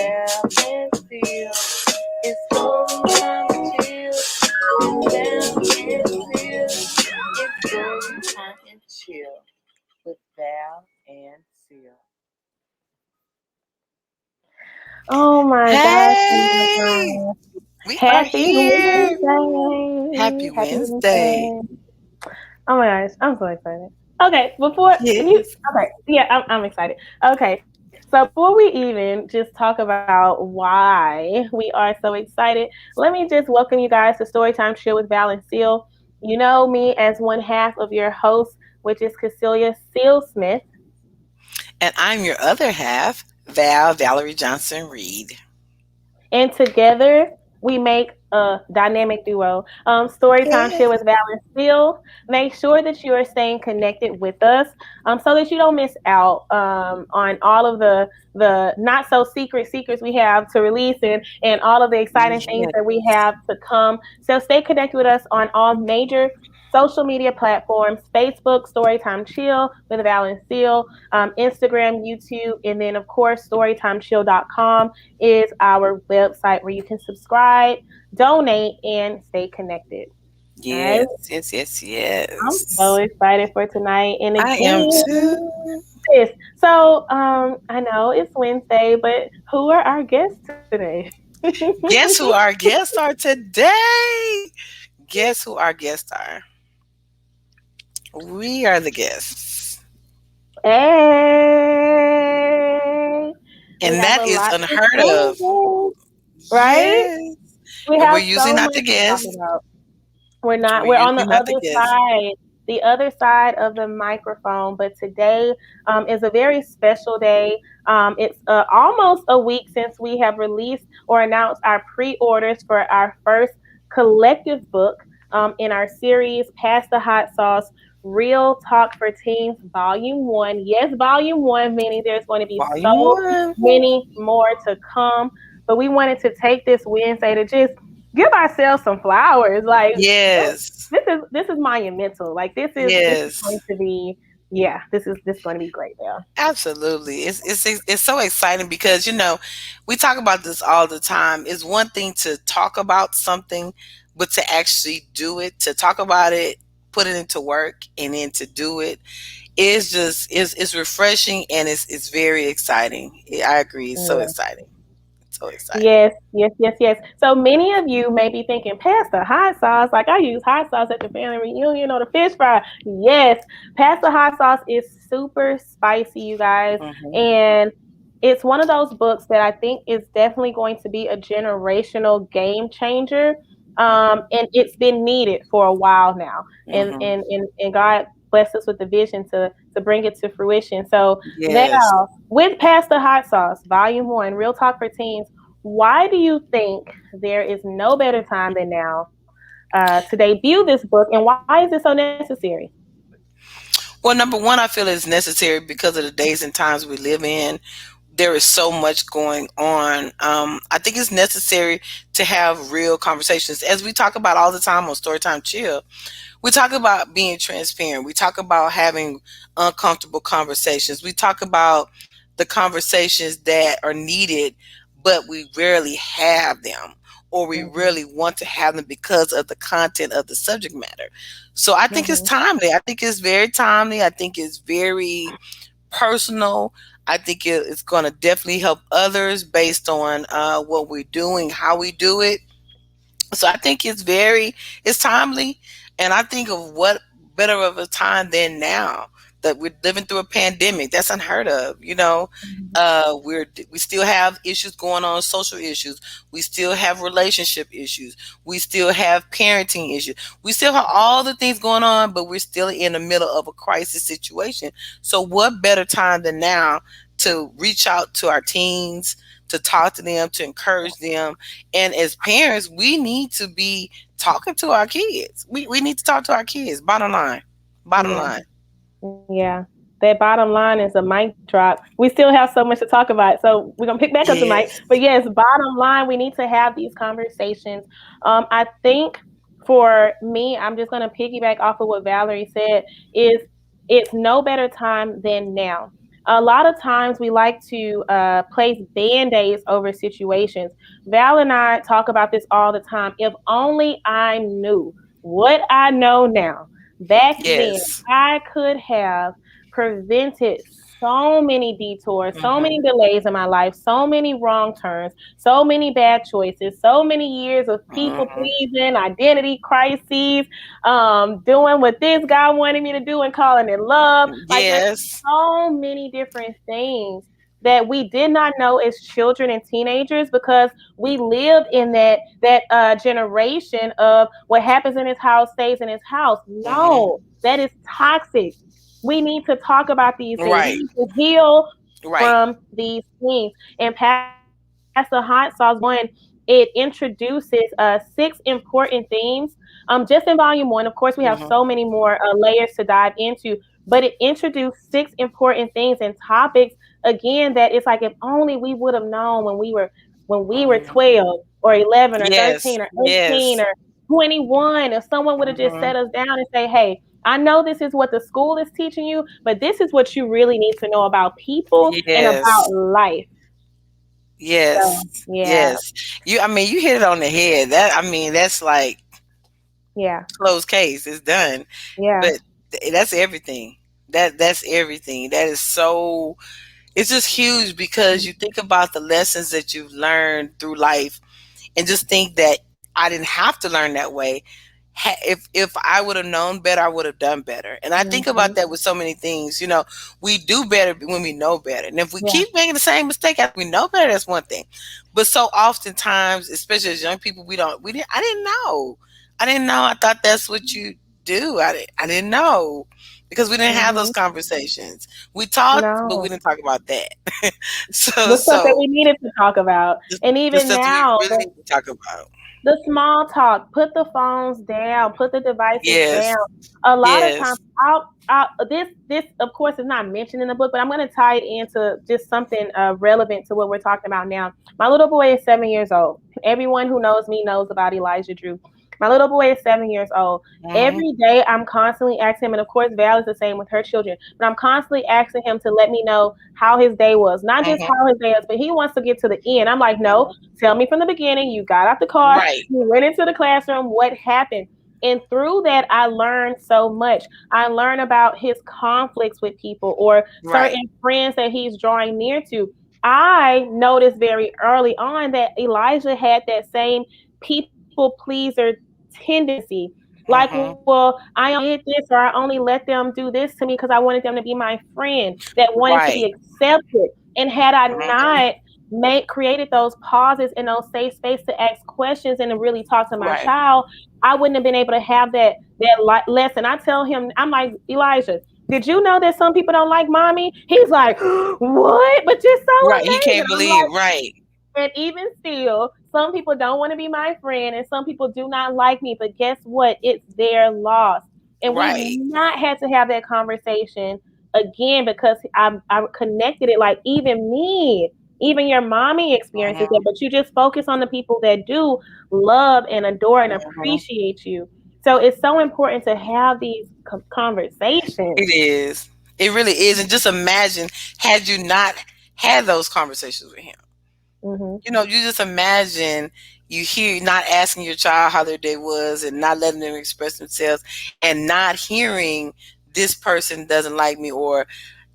Val and Phil. It's story time to chill with Val and Phil. It's story time and chill with Val and Phil. Oh my gosh, you Hey, guys. we are Happy here. Happy Wednesday. Happy Wednesday. Wednesday. Oh my gosh, I'm so excited. Okay, before you Yes. okay, yeah, I'm excited. Okay, so before we even just talk about why we are so excited, let me just welcome you guys to Storytime Chill with Val and Seal. You know me as one half of your host, which is Cecilia Seal Smith. And I'm your other half, Valerie Johnson Reed. And together we make a dynamic duo. Storytime Yeah. Share with Val and Phil. Make sure that you are staying connected with us, so that you don't miss out on all of the not so secrets we have to release and all of the exciting things Yeah. that we have to come. So stay connected with us on all major social media platforms: Facebook, Storytime Chill with Val and Seal, Instagram, YouTube, and then of course StorytimeChill.com is our website where you can subscribe, donate, and stay connected. All right. Yes, yes, yes, I'm so yes. excited for tonight. And I am again, too. this. So I know it's Wednesday, but who are our guests today? Guess who our guests are today? Guess who our guests are? We are the guests. Hey, we And have that a is lot to unheard of. celebrate, right? Yes. We And we're have usually so not much the to talk guests. about. We're not. We're We're on the usually not the other guests. side, the other side of the microphone. But today is a very special day. It's almost a week since we have released or announced our pre-orders for our first collective book in our series, Pass the Hot Sauce. Real Talk for Teens, Volume 1. Yes, Volume 1, meaning there's going to be Volume so one. many more to come. But we wanted to take this Wednesday to just give ourselves some flowers. Like Yes. this is monumental. Like this is going Yes. to be yeah, this is going to be great now. Absolutely. It's so exciting because we talk about this all the time. It's one thing to talk about something, but to actually do it, to talk about it, put it into work, and then to do it is just it's refreshing and it's very exciting. I agree. It's so Yeah. exciting. So exciting. Yes, yes, yes, yes. So many of you may be thinking, Pastor, hot sauce. Like I use hot sauce at the family reunion or the fish fry. Yes, Pastor hot sauce is super spicy, you guys. Hmm. And it's one of those books that I think is definitely going to be a generational game changer. And it's been needed for a while now. And Hmm. and and, and God blessed us with the vision to bring it to fruition. So Yes. Val, with Pastor Hot Sauce, Volume 1, Real Talk for Teens, why do you think there is no better time than now to debut this book, and why is it so necessary? Well, number one, I feel it's necessary because of the days and times we live in. There is so much going on. I think it's necessary to have real conversations, as we talk about all the time on Storytime Chill. We talk about being transparent. We talk about having uncomfortable conversations. We talk about the conversations that are needed, but we rarely have them, or we Mm-hmm. rarely want to have them because of the content of the subject matter. So I think it's Mm-hmm. timely. I think it's very timely. I think it's very personal. I think it's going to definitely help others based on what we're doing, how we do it. So I think it's timely, and I think of what better of a time than now that we're living through a pandemic. That's unheard of. We still have issues going on, social issues. We still have relationship issues. We still have parenting issues. We still have all the things going on, but we're still in the middle of a crisis situation. So what better time than now to reach out to our teens, to talk to them, to encourage them, and as parents, we need to be talking to our kids. We need to talk to our kids. Bottom line. Bottom Yeah, line. yeah. That bottom line is a mic drop. We still have so much to talk about, so we're gonna pick back up the mic. Yes. But yes, bottom line, we need to have these conversations. I think for me, I'm just gonna piggyback off of what Valerie said. Is it's no better time than now. A lot of times we like to place band-aids over situations. Val and I talk about this all the time. If only I knew what I know now back then, Yes. I could have prevented so many detours, so Hmm. many delays in my life, so many wrong turns, so many bad choices, so many years of people Hmm. pleasing, identity crises, doing what this guy wanted me to do and calling it love. Like there's Yes. so many different things that we did not know as children and teenagers because we lived in that generation of what happens in his house stays in his house. Hmm. No, that is toxic. We need to talk about these things. We Right. need to heal Right. from these things. And Pastor Hot Sauce 1, it introduces six important themes. Just in volume one, of course, we have so Hmm. many more layers to dive into, but it introduced six important things and topics again that it's like if only we would have known when we were Hmm. 12 or 11 or Yes. 13 or 18 Yes. or 21, if someone would have just Hmm. sat us down and say, hey, I know this is what the school is teaching you, but this is what you really need to know about people and about Yes. life. Yes. So yeah, Yes. I mean, you hit it on the head. That's like yeah, closed case. It's done. yeah. But that's everything. That's everything. That is so. It's just huge because you think about the lessons that you've learned through life, and just think that I didn't have to learn that way. If I would have known better, I would have done better. And I think Hmm. about that with so many things. We do better when we know better. And if we Yeah. keep making the same mistake after we know better, that's one thing. But so oftentimes, especially as young people, I didn't know. I didn't know. I thought that's what you do. I didn't know because we didn't have those Hmm. conversations. We talked, but we No, didn't talk about that. so the stuff that so we needed to talk about, the, and the even stuff that we now, really need to talk about. the small talk, put the phones down, put the devices Yes. down. A lot of times, Yes. this of course is not mentioned in the book, but I'm going to tie it into just something relevant to what we're talking about now. My little boy is 7 years old. Everyone who knows me knows about Elijah Drew. My little boy is 7 years old. Hmm. Every day, I'm constantly asking him, and of course, Val is the same with her children. But I'm constantly asking him to let me know how his day was, not just Hmm. how his day is, but he wants to get to the end. I'm like, no, tell me from the beginning. You got out the car, Right. you went into the classroom, what happened? And through that, I learned so much. I learned about his conflicts with people or Right. certain friends that he's drawing near to. I noticed very early on that Elijah had that same people pleaser tendency. Like, Hmm. well, I only did this or I only let them do this to me because I wanted them to be my friend, that wanted to be Right. accepted. And had I Hmm. not created those pauses and those safe space to ask questions and to really talk to my Right. child, I wouldn't have been able to have lesson. I tell him, I'm like, Elijah, did you know that some people don't like mommy? He's like, what? But you're so Right. He amazing. can't I'm believe. like, Right. and even still, some people don't want to be my friend and some people do not like me. But guess what? It's their loss. And we've Right. not had to have that conversation again because I connected it like even me, even your mommy experiences Hmm. that, but you just focus on the people that do love and adore and Hmm. appreciate you. So it's so important to have these conversations. It is. It really is. And just imagine had you not had those conversations with him. Hmm. You just imagine you hear not asking your child how their day was and not letting them express themselves and not hearing this person doesn't like me or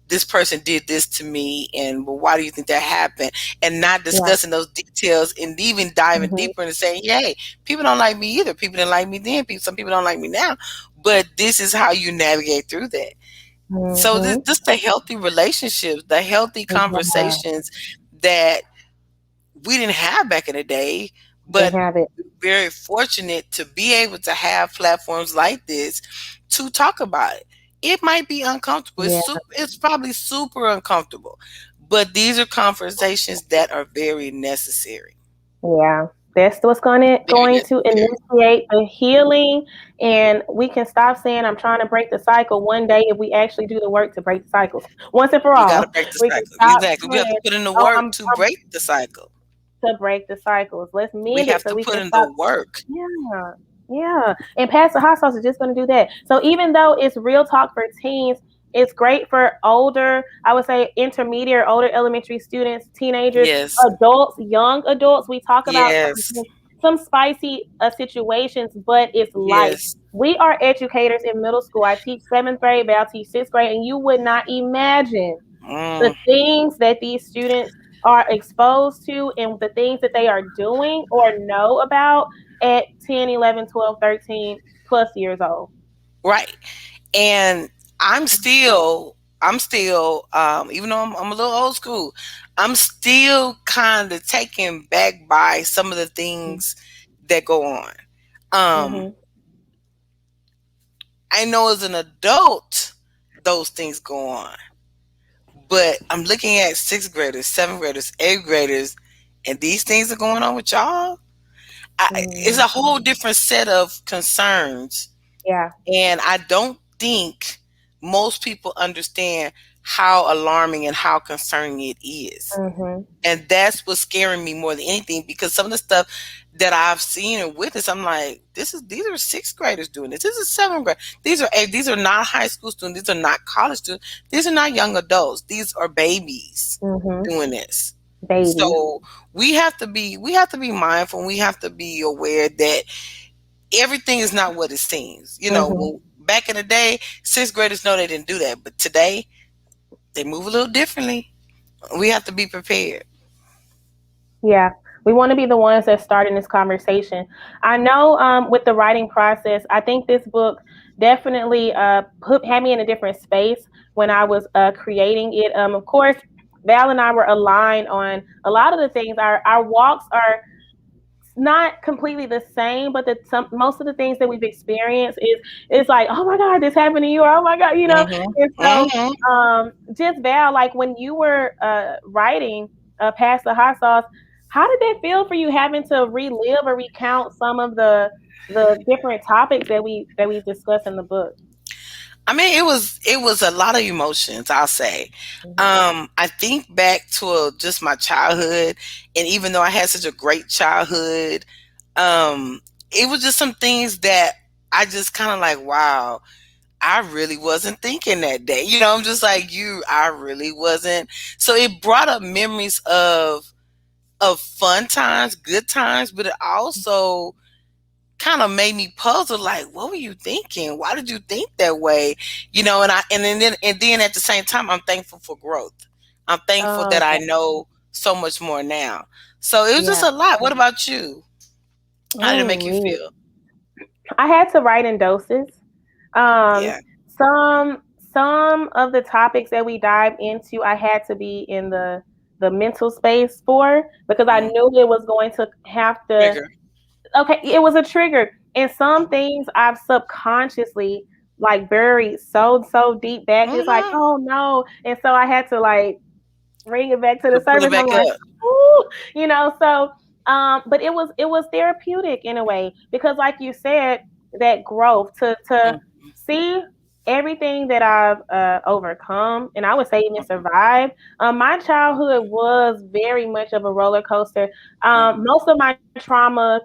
this person did this to me and well, why do you think that happened and not Yeah. discussing those details and even diving Hmm. deeper and saying hey, people don't like me either, people didn't like me then, some people don't like me now, but this is how you navigate through that. So Hmm. just the healthy relationships, the healthy Yeah. conversations that we didn't have back in the day, They but have it. very fortunate to be able to have platforms like this to talk about it. It might be uncomfortable. Yeah. It's probably super uncomfortable, but these are conversations that are very necessary. Yeah, that's what's Very going to necessary. initiate the healing, and we can stop saying I'm trying to break the cycle one day if we actually do the work to break the cycles once and for We got to all. break the We can cycle. stop Exactly. We have to saying, put in the "Oh, work to I'm break the cycle. to break the cycles." Let's We mend it have so to we put can in the stop. work. Yeah, yeah. And Pastor Hot Sauce is just going to do that. So even though it's real talk for teens, It's great for older, I would say intermediate or older elementary students, teenagers, Yes. adults, young adults. We talk about Yes. some spicy situations, but it's light. Yes. We are educators in middle school. I teach seventh grade, but I teach sixth grade, and you would not imagine the Mm, things that these students are exposed to and the things that they are doing or know about at 10, 11, 12, 13 plus years old. right. And I'm still, even though I'm a little old school, I'm still kind of taken back by some of the things that go on. Um, Mm-hmm. I know as an adult, those things go on, but I'm looking at sixth graders, seventh graders, eighth graders, and these things are going on with y'all. It's a whole Mm-hmm. different set of concerns. Yeah. And I don't think most people understand how alarming and how concerning it is. Mm-hmm. And that's what's scaring me more than anything, because some of the stuff that I've seen and witnessed, I'm like, these are sixth graders doing this. This is seventh grade. These are not high school students. These are not college students. These are not young adults. These are babies Mm-hmm. doing this. Babies. So we have to be mindful, and we have to be aware that everything is not what it seems. Mm-hmm. Well, back in the day, sixth graders know they didn't do that, but today they move a little differently. We have to be prepared. Yeah, we want to be the ones that start in this conversation. I know with the writing process, I think this book definitely had me in a different space when I was creating it. Of course, Val and I were aligned on a lot of the things. Our walks are not completely the same, but most of the things that we've experienced is it's like, oh my God, this happened to you, or oh my God, you know. Hmm. And so, Hmm. just Val, like when you were writing past the hot sauce, how did that feel for you having to relive or recount some of the different topics that we discussed in the book? I mean, it was a lot of emotions, I'll say. Hmm. I think back to just my childhood, and even though I had such a great childhood, it was just some things that I just kind of like, wow, I really wasn't thinking that day. I'm just like you. I really wasn't. So it brought up memories of fun times, good times, but it also kind of made me puzzled. Like, what were you thinking? Why did you think that way? And then at the same time, I'm thankful for growth. I'm thankful Oh, that I okay. know so much more now. So it was just Yeah. a lot. What about you? How did it make you Oh, feel? I had to write in doses. Um, Yeah. some of the topics that we dive into, I had to be in the mental space for because I Mm. knew it was going to have to. Trigger. Okay, it was a trigger, and some things I've subconsciously like buried so deep back. It's like, Hmm. oh no, and so I had to like bring it back to the Pull it surface. I'm back like, up. ooh, so but it was therapeutic in a way because like you said, that growth to Mm. see everything that I've overcome and I would say even survived. My childhood was very much of a roller coaster. Mhm. Most of my trauma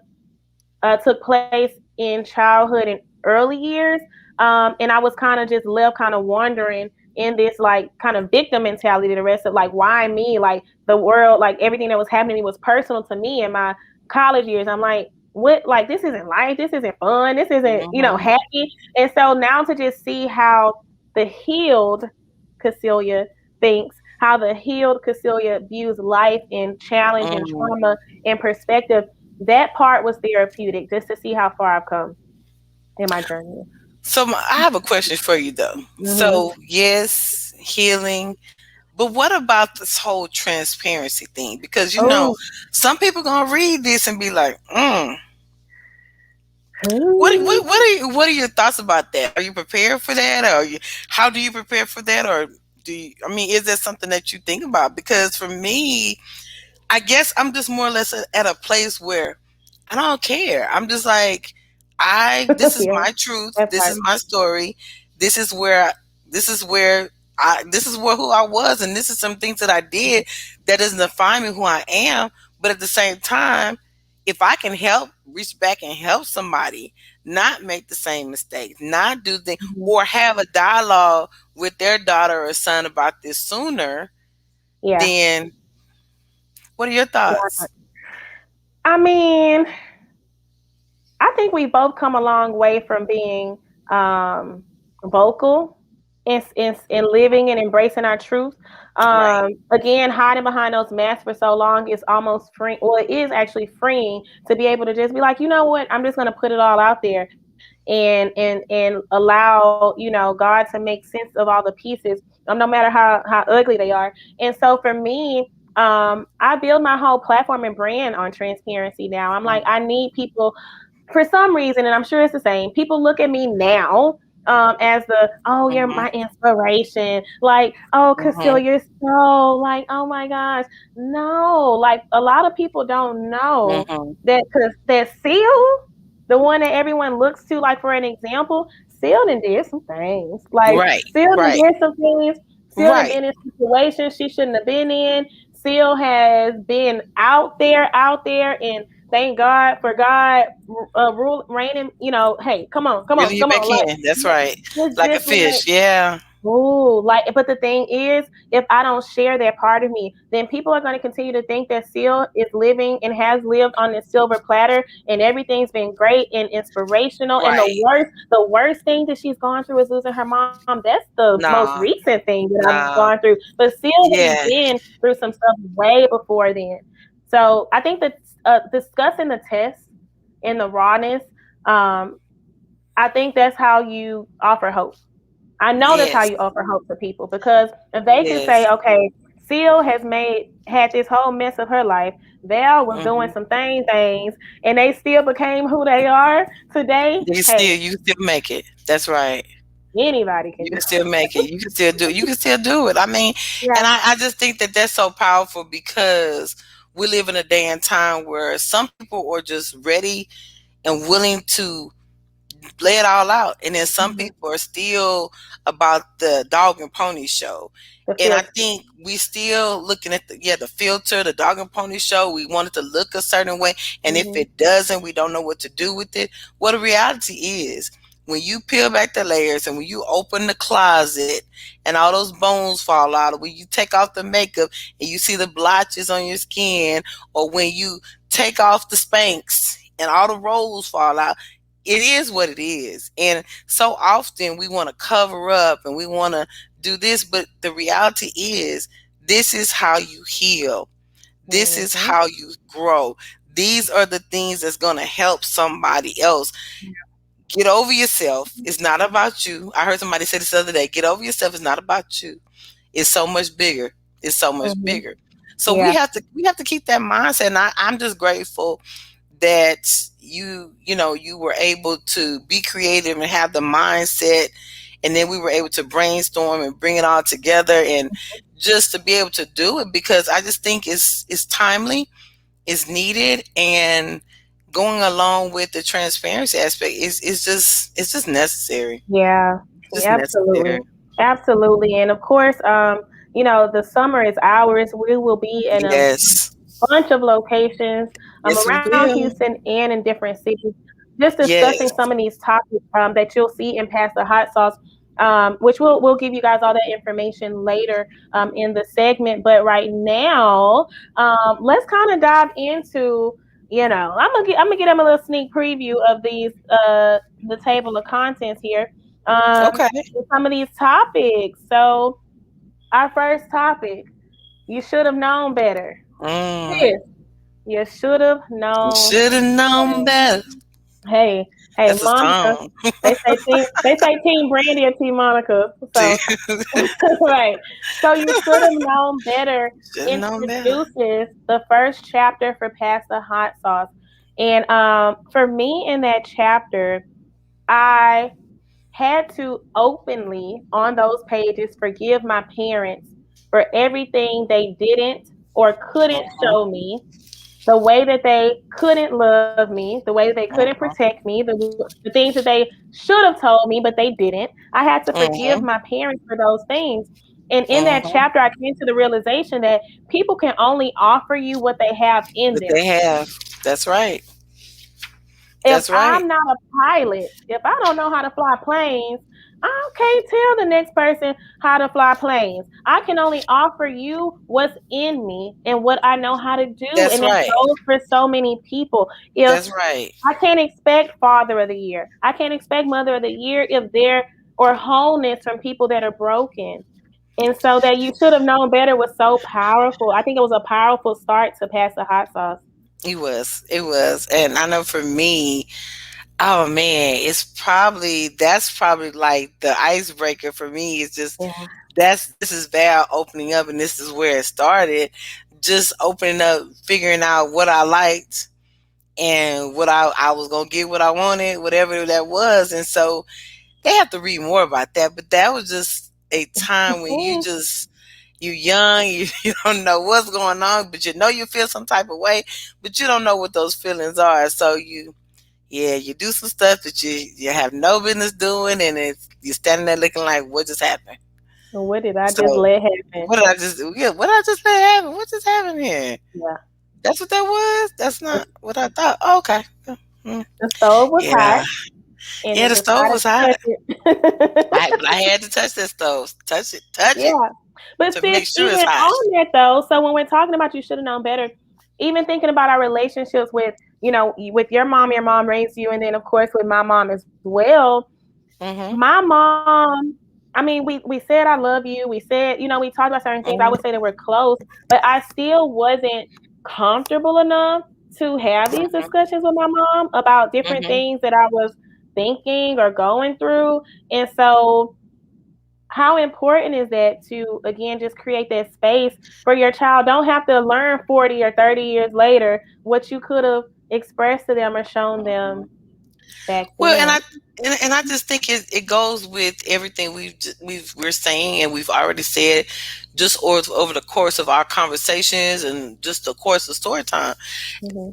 took place in childhood and early years. And I was kind of just left kind of wondering in this like kind of victim mentality the rest of like why me, like the world, like everything that was happening to me was personal to me in my college years. I'm like, what, like this isn't life, this isn't fun, this isn't, Mhm. happy. And so now to just see how the healed Cecilia thinks, how the healed Cecilia views life and challenge and Mhm. trauma and perspective, that part was therapeutic just to see how far I've come in my journey. So I have a question for you though. Hmm. So yes, healing, but what about this whole transparency thing? Because Oh, some people gonna read this and be like, ooh. what are your thoughts about that? Are you prepared for that? Or how do you prepare for that? Or I mean, is that something that you think about? Because for me, I guess I'm just more or less at a place where I don't care. I'm just like, this is Yeah, my truth. that This part. is my story. This is where, this is where this is where who I was. And this is some things that I did that doesn't define me who I am. But at the same time, if I can help, reach back and help somebody not make the same mistakes, not do things, Mhm. or have a dialogue with their daughter or son about this sooner, Yeah. then what are your Yeah. thoughts? I mean, I think we both come a long way from being vocal in living and embracing our truth. Right. Again, hiding behind those masks for so long is almost free. Well, it is actually freeing to be able to just be like, you know what, I'm just going to put it all out there and allow God to make sense of all the pieces, no matter how ugly they are. And so for me, I build my whole platform and brand on transparency now. I'm like, I need people for some reason, and I'm sure it's the same, people look at me now as the, oh, you're Mm-hmm. my inspiration. Like, oh, Cecile, Mm-hmm. you're so like, oh my gosh. No, like a lot of people don't know Mm-hmm. that Seal, the one that everyone looks to, like for an example, Seal done did some things. Like Right. Seal done Right. did some things. Seal done Right. been in situations she shouldn't have been in. Seal has been out there, and thank God for God rule reigning. Hey, come on, come on, Really, you come back on, like in. That's right. it's Like a just like, fish. Yeah. ooh, like. But the thing is, if I don't share that part of me, then people are going to continue to think that Seal is living and has lived on this silver platter, and everything's been great and inspirational. And Right. the worst thing that she's gone through is losing her mom. That's the most Nah. recent thing that I've gone Nah. through. But Seal has Yeah. been through some stuff way before then. So I think that discussing the test and the rawness, um, I think that's how you offer hope. I know that's how Yes. you offer hope to people, because if they can say, Yes. okay, Seal has had this whole mess of her life. Val was doing Mm-hmm. some things, and they still became who they are today. Hey, You can still make it. That's right. anybody can You do can still make it. You can still do it. You can still do it. I mean, it. and Yeah. I just think that that's so powerful because we live in a day and time where some people are just ready and willing to lay it all out. And then some Mm-hmm. people are still about the dog and pony show. The And I filter. think we still looking at the filter, the dog and pony show. We want it to look a certain way. And if Mm-hmm. it doesn't, we don't know what to do with it. What the reality is, when you peel back the layers and when you open the closet and all those bones fall out, or when you take off the makeup and you see the blotches on your skin, or when you take off the Spanx and all the rolls fall out, it is what it is. And so often we want to cover up and we want to do this, but the reality is this is how you heal. This is Mm-hmm. how you grow. These are the things that's going to help somebody else. Get over yourself. It's not about you. I heard somebody say this the other day. Get over yourself. It's not about you. It's so much bigger. It's so much Mm-hmm. bigger. So Yeah. we have to keep that mindset. And I'm just grateful that you were able to be creative and have the mindset, and then we were able to brainstorm and bring it all together, and just to be able to do it, because I just think it's timely, it's needed, and going along with the transparency aspect it's just necessary. Yeah. Just Absolutely. necessary. Absolutely. And of course, the summer is ours. We will be in a Yes. bunch of locations Yes, we around will. Houston and in different cities, just discussing Yes. some of these topics that you'll see in Pass the Hot Sauce, which we'll give you guys all that information later in the segment. But right now, let's kind of dive into. I'm gonna get them a little sneak preview of these the table of contents here. Okay. Some of these topics. So our first topic, you should have known better. mm, Sis, you should have you known should have known better. better. Hey, hey, That's a Monica. song. They say Team Brandy or Team Monica. So right. So you should have known better Should have known better. introduces the first chapter for Pass the Hot Sauce. And for me in that chapter, I had to openly on those pages forgive my parents for everything they didn't or couldn't Mhm, show me, the way that they couldn't love me, the way that they couldn't mhm, protect me, the things that they should have told me, but they didn't. I had to forgive mhm, my parents for those things. And in that mhm. chapter, I came to the realization that people can only offer you what they have in But them. they have. That's right. If That's right. I'm not a pilot, if I don't know how to fly planes, I can't tell the next person how to fly planes. I can only offer you what's in me and what I know how to do. That's And it right. goes for so many people. If That's right. I can't expect Father of the Year, I can't expect Mother of the Year if they're or wholeness from people that are broken. And so that you should have known better was so powerful. I think it was a powerful start to pass the hot sauce. It was. It was. And I know for me, oh man, that's probably like the icebreaker for me. It's just Yeah. this is Val opening up, and this is where it started. Just opening up, figuring out what I liked and what I was gonna get what I wanted, whatever that was. And so they have to read more about that. But that was just a time when Mhm. you young, you don't know what's going on, but you know you feel some type of way, but you don't know what those feelings are. So you do some stuff that you have no business doing, and you're standing there looking like what just happened. What did I just So let happen? what did I just do? Yeah, what did I just let happen? What just happened here? Yeah. That's what that was. That's The, not what I thought. Oh, okay. Mm, the stove was yeah, hot and yeah. it The stove decided was to hot. touch it. But I had to touch that stove. Touch it Yeah. But to sis, make sure even it's hot. on that though, so when we're talking about you should have known better, even thinking about our relationships with, with your mom raised you, and then of course with my mom as well. Mhm. My mom, I mean, we said I love you. We said, we talked about certain things. I would Mhm. say that we're close, but I still wasn't comfortable enough to have these Mhm. discussions with my mom about different Mhm. things that I was thinking or going through. And so how important is that to again just create that space for your child? Don't have to learn 40 or 30 years later what you could have expressed to them or shown them back Well, and then. I just think it goes with everything we're saying and we've already said, just over the course of our conversations and just the course of story time. Hmm.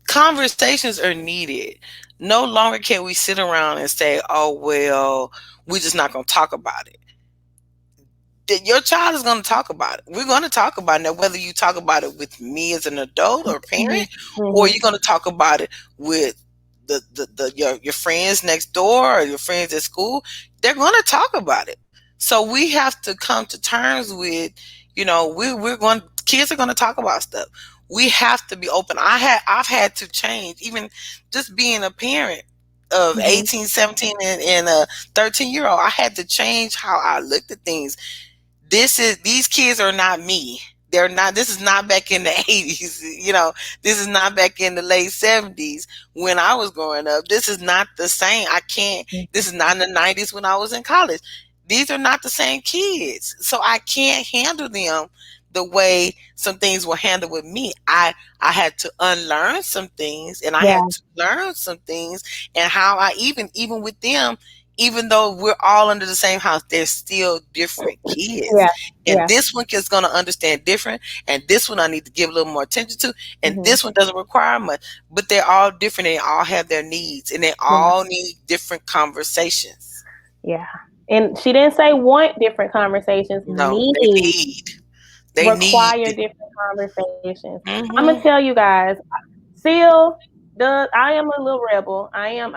Conversations are needed. No longer can we sit around and say, "Oh well, we're just not going to talk about it." Your child is going to talk about it. We're going to talk about it. Now, whether you talk about it with me as an adult or Hmm. parent, or Hmm. you're going to talk about it with your friends next door or your friends at school, they're going to talk about it. So we have to come to terms with, we're going. Kids are going to talk about stuff. We have to be open. I've had to change, even just being a parent of Hmm. 18, 17, and a 13-year-old. I had to change how I looked at things. These kids are not me. They're not. This is not back in the 80s. This is not back in the late 70s when I was growing up. This is not the same. I can't. This is not in the 90s when I was in college. These are not the same kids, so I can't handle them the way some things were handled with me. I had to unlearn some things, and I Yeah. had to learn some things, and how I even with them, even though we're all under the same house, they're still different kids. Yeah. And Yeah. this one is going to understand different, and this one I need to give a little more attention to, and Hmm. this one doesn't require much. But they're all different. They all have their needs, and they Yeah. all need different conversations. Yeah. And she didn't say want different conversations, No, they need, need. They need. require different conversations. I'm gonna Mm-hmm. tell you guys, still does I am a little rebel. I'm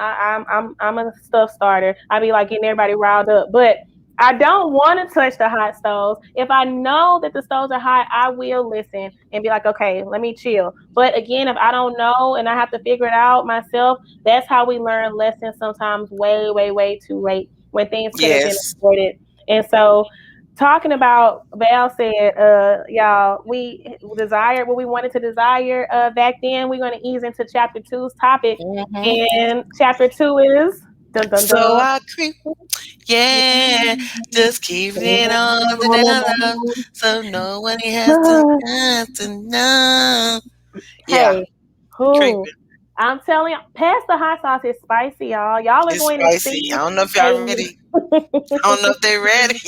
a stuff starter. I be like getting everybody riled up, but I don't want to touch the hot stoves. If I know that the stoves are hot, I will listen and be like, okay, let me chill. But again, if I don't know and I have to figure it out myself, that's how we learn lessons sometimes way, way, way too late when things could have been Yes. avoided. And so talking about Val said, y'all, we desired what we wanted to desire back then. We're going to ease into chapter two's topic. Mm-hmm. And chapter two is dun dun So dun. I creep. Yeah, just keep it on the down low, so nobody has to know. Yeah, Hey, who? creeping. I'm telling you, past the hot sauce is spicy, y'all. Y'all are It's going to spicy. I see don't know if a y'all ready. I don't know if they're ready.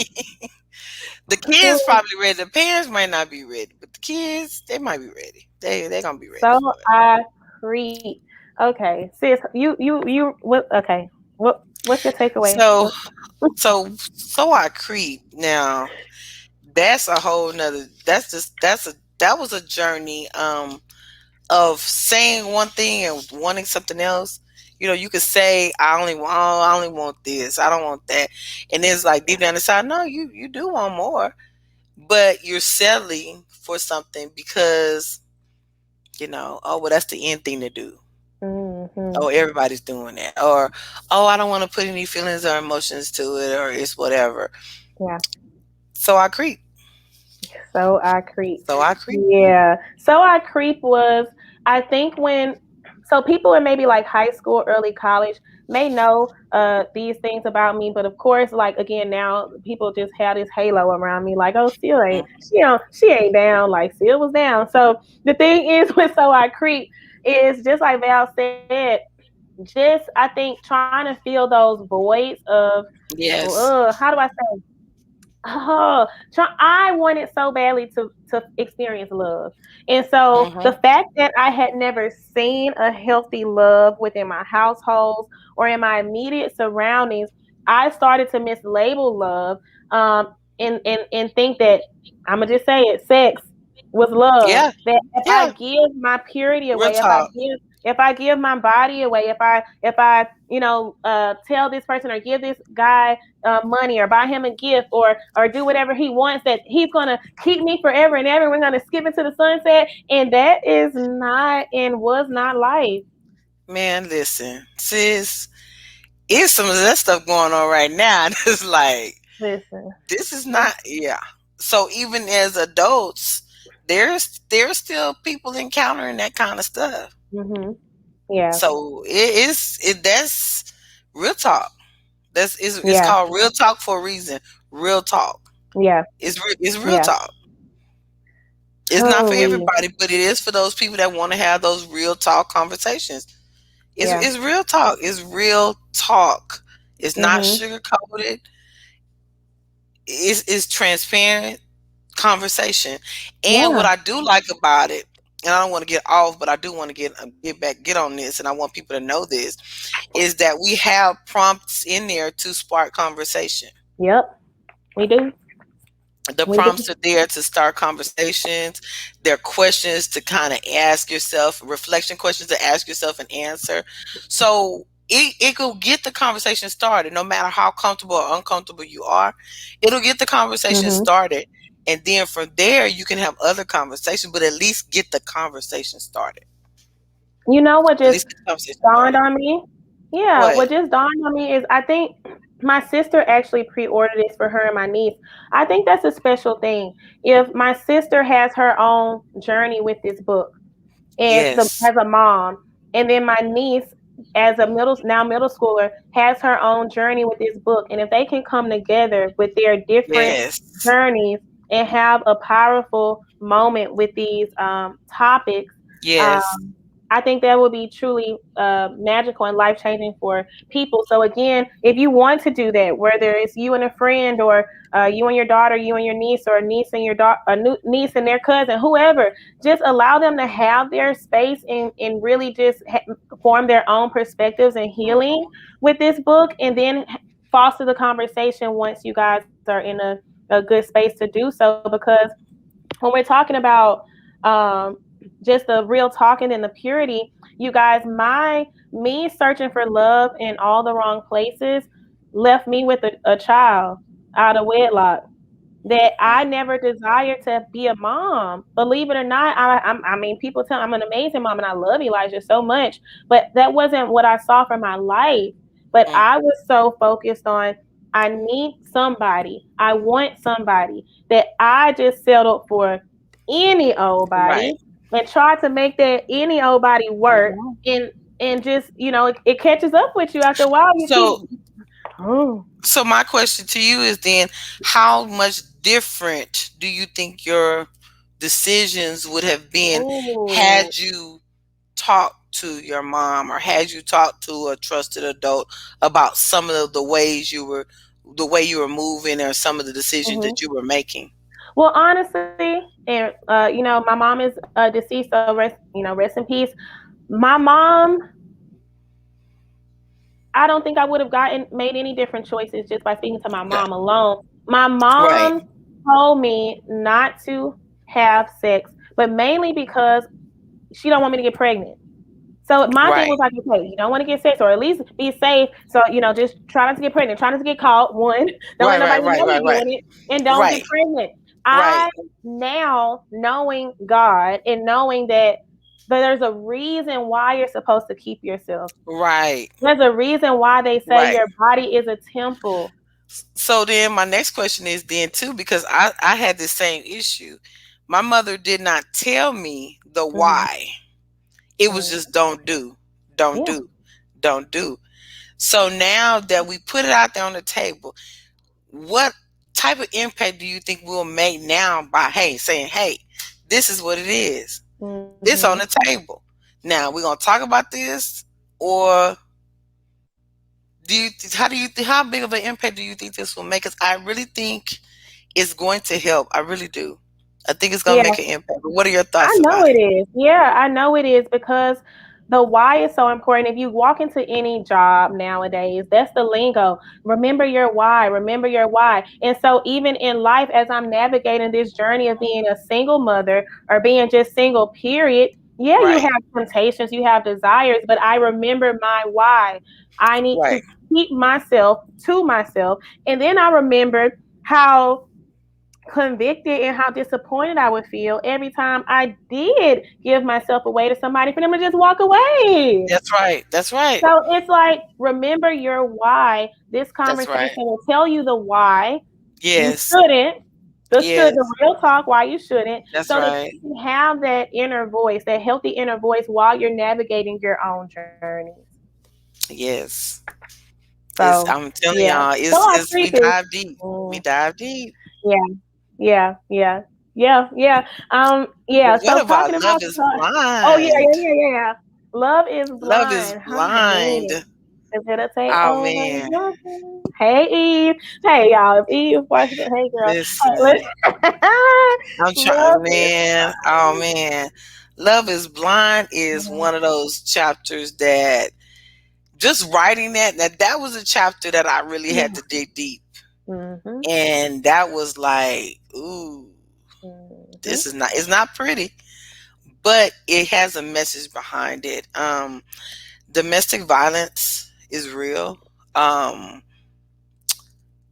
The kids probably ready. The parents might not be ready, but the kids, they might be ready. They're gonna be ready so for it. I creep. Okay, sis, you what? Okay, what's your takeaway? So so I creep. Now that's a whole nother. That was a journey. of saying one thing and wanting something else. You know, you could say, I only want this, I don't want that. And it's like deep down inside, no, you do want more. But you're settling for something because, oh well, that's the end thing to do. Hmm. Oh, everybody's doing that. Or, oh, I don't want to put any feelings or emotions to it, or it's whatever. Yeah. So I creep. So I creep. So I creep. Yeah. So I creep was, I think when, so people in maybe like high school, early college may know these things about me, but of course, like again, now people just have this halo around me, like, oh, Seal ain't, she ain't down, like Seal was down. So the thing is with So I Creep is just like Val said, just I think trying to fill those voids of Yes. how do I say, oh, I wanted so badly to experience love, and so Hmm. the fact that I had never seen a healthy love within my households or in my immediate surroundings, I started to mislabel love, and think that I'm gonna just say it, sex was love. Yeah. That if I Yeah. give my purity Real away, talk. if I give my body away, if I tell this person or give this guy money or buy him a gift or do whatever he wants, that he's gonna keep me forever and ever. We're gonna skip into the sunset, and that is not and was not life. Man, listen, sis, it's some of that stuff going on right now. It's like, Listen. this is not, yeah. So even as adults, there's still people encountering that kind of stuff. Mhm. Yeah. So that's real talk. It's Yeah. called real talk for a reason. Real talk. Yeah. It's real Yeah. talk. It's not for Holy. everybody, but it is for those people that want to have those real talk conversations. Yeah. It's real talk. It's real talk. It's not Mhm. sugar coated. It's transparent conversation. And what Yeah. I do like about it, and I don't want to get off, but I do want to get on this, and I want people to know this, is that we have prompts in there to spark conversation. Yep. We do. The We do. prompts are there to start conversations. They're questions to kind of ask yourself, reflection questions to ask yourself and answer. So it will get the conversation started, no matter how comfortable or uncomfortable you are. It'll get the conversation Mhm. started. And then from there, you can have other conversations, but at least get the conversation started. You know what At just least get the conversation dawned started. on me? Yeah, What? what just dawned on me is I think my sister actually pre-ordered this for her and my niece. I think that's a special thing. If my sister has her own journey with this book Yes. as a mom, and then my niece as a middle schooler has her own journey with this book, and if they can come together with their different Yes. journeys and have a powerful moment with these topics, Yes. um, I think that would be truly magical and life changing for people. So again, if you want to do that, whether it's you and a friend, or you and your daughter, you and your niece, or a niece and your daughter, niece and their cousin, whoever, just allow them to have their space and really just form their own perspectives and healing with this book, and then foster the conversation once you guys are in a good space to do so. Because when we're talking about um, just the real talking and the purity, you guys, me searching for love in all the wrong places left me with a child out of wedlock that I never desired to be a mom. Believe it or not, I mean, people tell me I'm an amazing mom and I love Elijah so much, but that wasn't what I saw for my life. But Mm. I was so focused on I need somebody, I want somebody, that I just settled for any old Right. body and tried to make that any old body work, Mhm. and just it catches up with you after a while. You keep So oh. So my question to you is then, how much different do you think your decisions would have been Oh. had you talked to your mom or had you talked to a trusted adult about some of the way you were moving or some of the decisions Mhm. that you were making? Well, honestly, and my mom is deceased, so rest in peace. My mom, I don't think I would have gotten made any different choices just by speaking to my Okay. mom alone. My Right. mom told me not to have sex, but mainly because she don't want me to get pregnant. So my thing was Right. like, okay, you don't want to get sex, or at least be safe. So just try not to get pregnant, try not to get caught. One, don't let Right. nobody Right. know Right. you're Right. Right. doing it, and don't get Right. pregnant. I Right. now knowing God and knowing that there's a reason why you're supposed to keep yourself. Right. There's a reason why they say Right. your body is a temple. So then my next question is then too, because I had the same issue. My mother did not tell me the Mhm. why. It was Mhm. just don't do, don't Yeah. do, don't do. So now that we put it out there on the table, what type of impact do you think we'll make now by saying, hey, this is what it is. This Mhm. on the table. Now we're gonna talk about this, or how big of an impact do you think this will make? Because I really think it's going to help. I really do. I think it's going to Yeah. make an impact. But what are your I thoughts know about it it? is. Yeah, I know it is because the why is so important. If you walk into any job nowadays, that's the lingo. Remember your why. Remember your why. And so, even in life, as I'm navigating this journey of being a single mother or being just single, period, yeah, you Right, have temptations, you have desires, but I remember my why. I need to right, keep myself to myself. And then I remembered how convicted and how disappointed I would feel every time I did give myself away to somebody for them to just walk away. that's right, that's right, So it's like, remember your why. This that's conversation right. will tell you the why you Yes, shouldn't, the yes, real talk why you shouldn't, that's so that right. you can have that inner voice, that healthy inner voice while you're navigating your own journeys. Yes, it's. So I'm telling yeah. y'all, So I it's. We appreciate. dive deep. We dive deep. Yeah. Yeah, yeah, yeah, yeah. But Yeah. what So about talking love about is oh yeah, blind? yeah, yeah, yeah, yeah. Love is Love is blind, honey. blind. Is gonna take Oh over man, your brain. Hey Eve. Hey y'all. If Eve watching it, hey girl. listen. Let's I'm trying, love is man. Oh man, Love is Blind is blind. one of those chapters that just writing that was a chapter that I really had to dig deep, Mm-hmm. and that was like, ooh, Mm-hmm. this is not. It's not pretty, but it has a message behind it. Domestic violence is real. Um,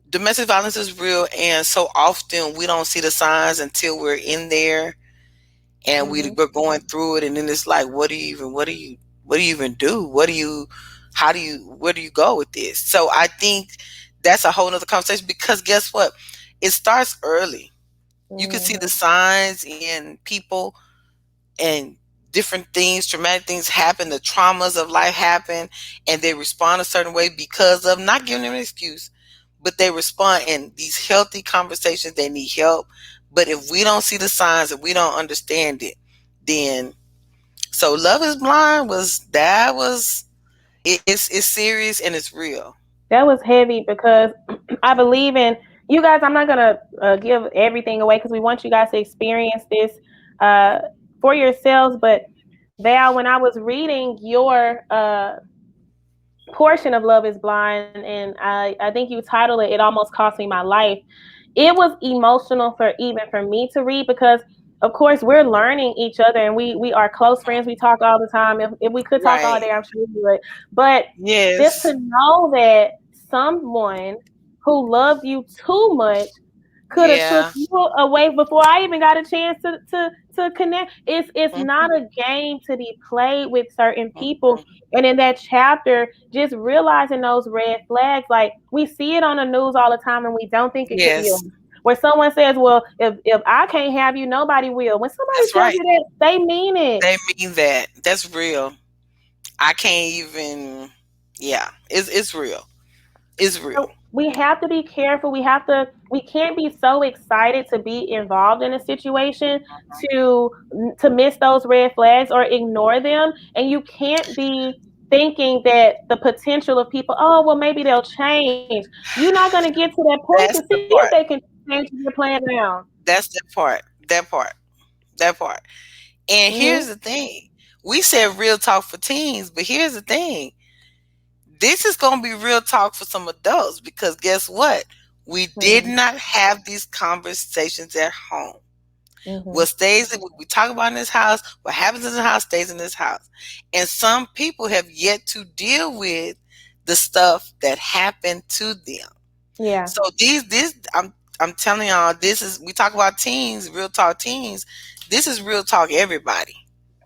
Domestic violence is real, and so often we don't see the signs until we're in there and Mm-hmm. we're going through it, and then it's like, what do you even do, what do you how do you where do you go with this? So I think that's a whole nother conversation, because guess what, it starts early. You can see the Mm-hmm. signs in people, and different things, traumatic things happen, the traumas of life happen, and they respond a certain way because of, not giving them an excuse, but they respond in these healthy conversations. They need help. But if we don't see the signs, if we don't understand it, then so Love is Blind it's serious and it's real. That was heavy because I believe in you guys. I'm not gonna give everything away because we want you guys to experience this uh, for yourselves. But Val, when I was reading your portion of Love Is Blind, and I think you titled it, "It Almost Cost Me My Life." It was emotional for even for me to read because, of course, we're learning each other, and we are close friends. We talk all the time. If we could talk all Right. day, I'm sure we would. But just to Yes. know that someone who loves you too much could have took Yeah. you away before I even got a chance to connect. It's not Mhm. a game to be played with certain people. Mhm. And in that chapter, just realizing those red flags, like we see it on the news all the time, and we don't think it could be Yes. us. Where someone says, "Well, if I can't have you, nobody will." When somebody That's tells right. you that, they mean it. They mean that. That's real. I can't even. Yeah, it's real. It's real. So we have to be careful. We can't be so excited to be involved in a situation to to miss those red flags or ignore them. And you can't be thinking that the potential of people, oh well, maybe they'll change. You're not going to get to that point to That's see the if they part. can change if you're playing around. That's the part. That part. That part. And Mm-hmm. here's the thing. We said real talk for teens, but here's the thing. This is going to be real talk for some adults, because guess what? We did Mm-hmm. not have these conversations at home. Mhm. What stays in what we talk about in this house, what happens in the house stays in this house. And some people have yet to deal with the stuff that happened to them. Yeah. So this I'm telling y'all, this is, we talk about teens, real talk teens. This is real talk everybody.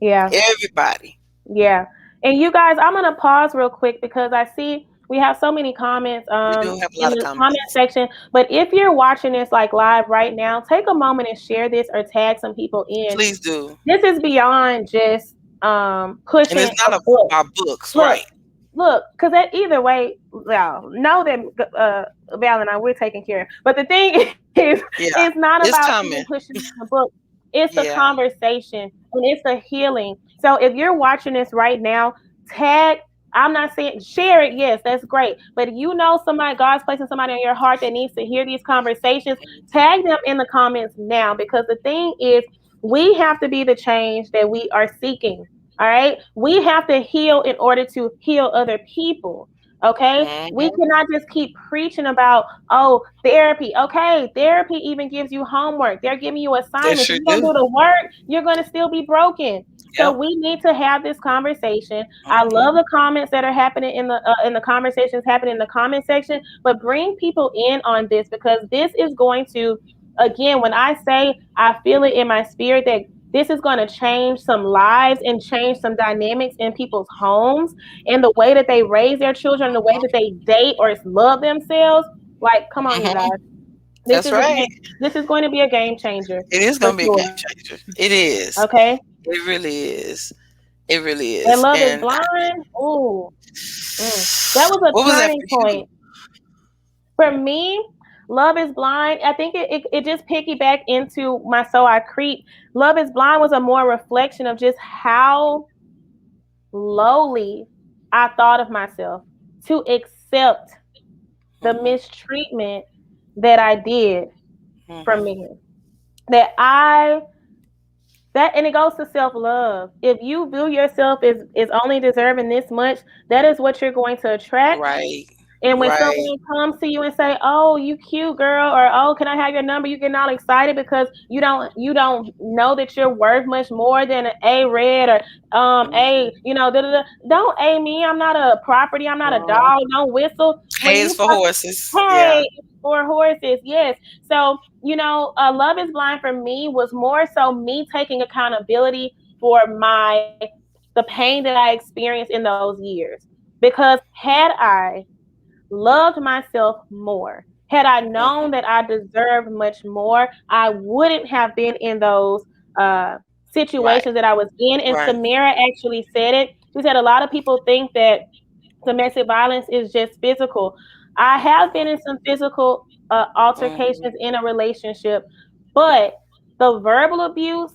Yeah. Everybody. Yeah. And you guys, I'm gonna pause real quick because I see we have so many comments We do have a in lot of the comment comments. section. But if you're watching this like live right now, take a moment and share this or tag some people in. Please do. This is beyond just And pushing it's a not book. about books, Look, right? look, because either way, well, know that Val and I we're taking care of. But the thing is, Yeah. it's not It's about coming. even pushing the book. It's the Yeah. conversation and it's the healing. So if you're watching this right now, tag. I'm not saying share it. Yes, that's great. But if you know somebody, God's placing somebody on your heart that needs to hear these conversations, tag them in the comments now because the thing is, we have to be the change that we are seeking. All right. We have to heal in order to heal other people. Okay. We Hmm. cannot just keep preaching about, oh, therapy. Okay. Therapy even gives you homework. They're giving you They assignments. If sure you don't do. do the work, you're going to still be broken. So Yep. we need to have this conversation. I love Hmm. the comments that are happening in the conversations happening in the comment section, but bring people in on this because this is going to, again, when I say I feel it in my spirit that this is going to change some lives and change some dynamics in people's homes and the way that they raise their children, the way that they date or love themselves. Like, come on, you Hmm. guys. This That's is a right. this is going to be a game changer It is for going to be a sure. game changer. It is. Okay. It really is. It really And is. Love is And Blind. Ooh, that was what a was that turning for you? point for me. Love is Blind. I think it just piggybacked into my So I Creep. Love is Blind was a more reflection of just how lowly I thought of myself to accept the Hmm. mistreatment that I did from Hmm. men. That I that and it goes to self-love. If you view yourself as only deserving this much, that is what you're going to attract. Right. And when Right. someone comes to you and say, "Oh, you cute girl," or "Oh, can I have your number?" You get all excited because you don't know that you're worth much more than an A red or a Hmm. da, da, da. Don't A me. I'm not a property. I'm not a dog. Don't whistle when Hay is you for talk. horses. Yeah. Hey, for horses, yes. So Love is Blind for me was more so me taking accountability for the pain that I experienced in those years because had I loved myself more. Had I known Hmm. that I deserved much more, I wouldn't have been in those uh, Right. situations that I was in. And Right. Samira actually said it. She said a lot of people think that domestic violence is just physical. I have been in some physical Hmm. altercations in a relationship, but the verbal abuse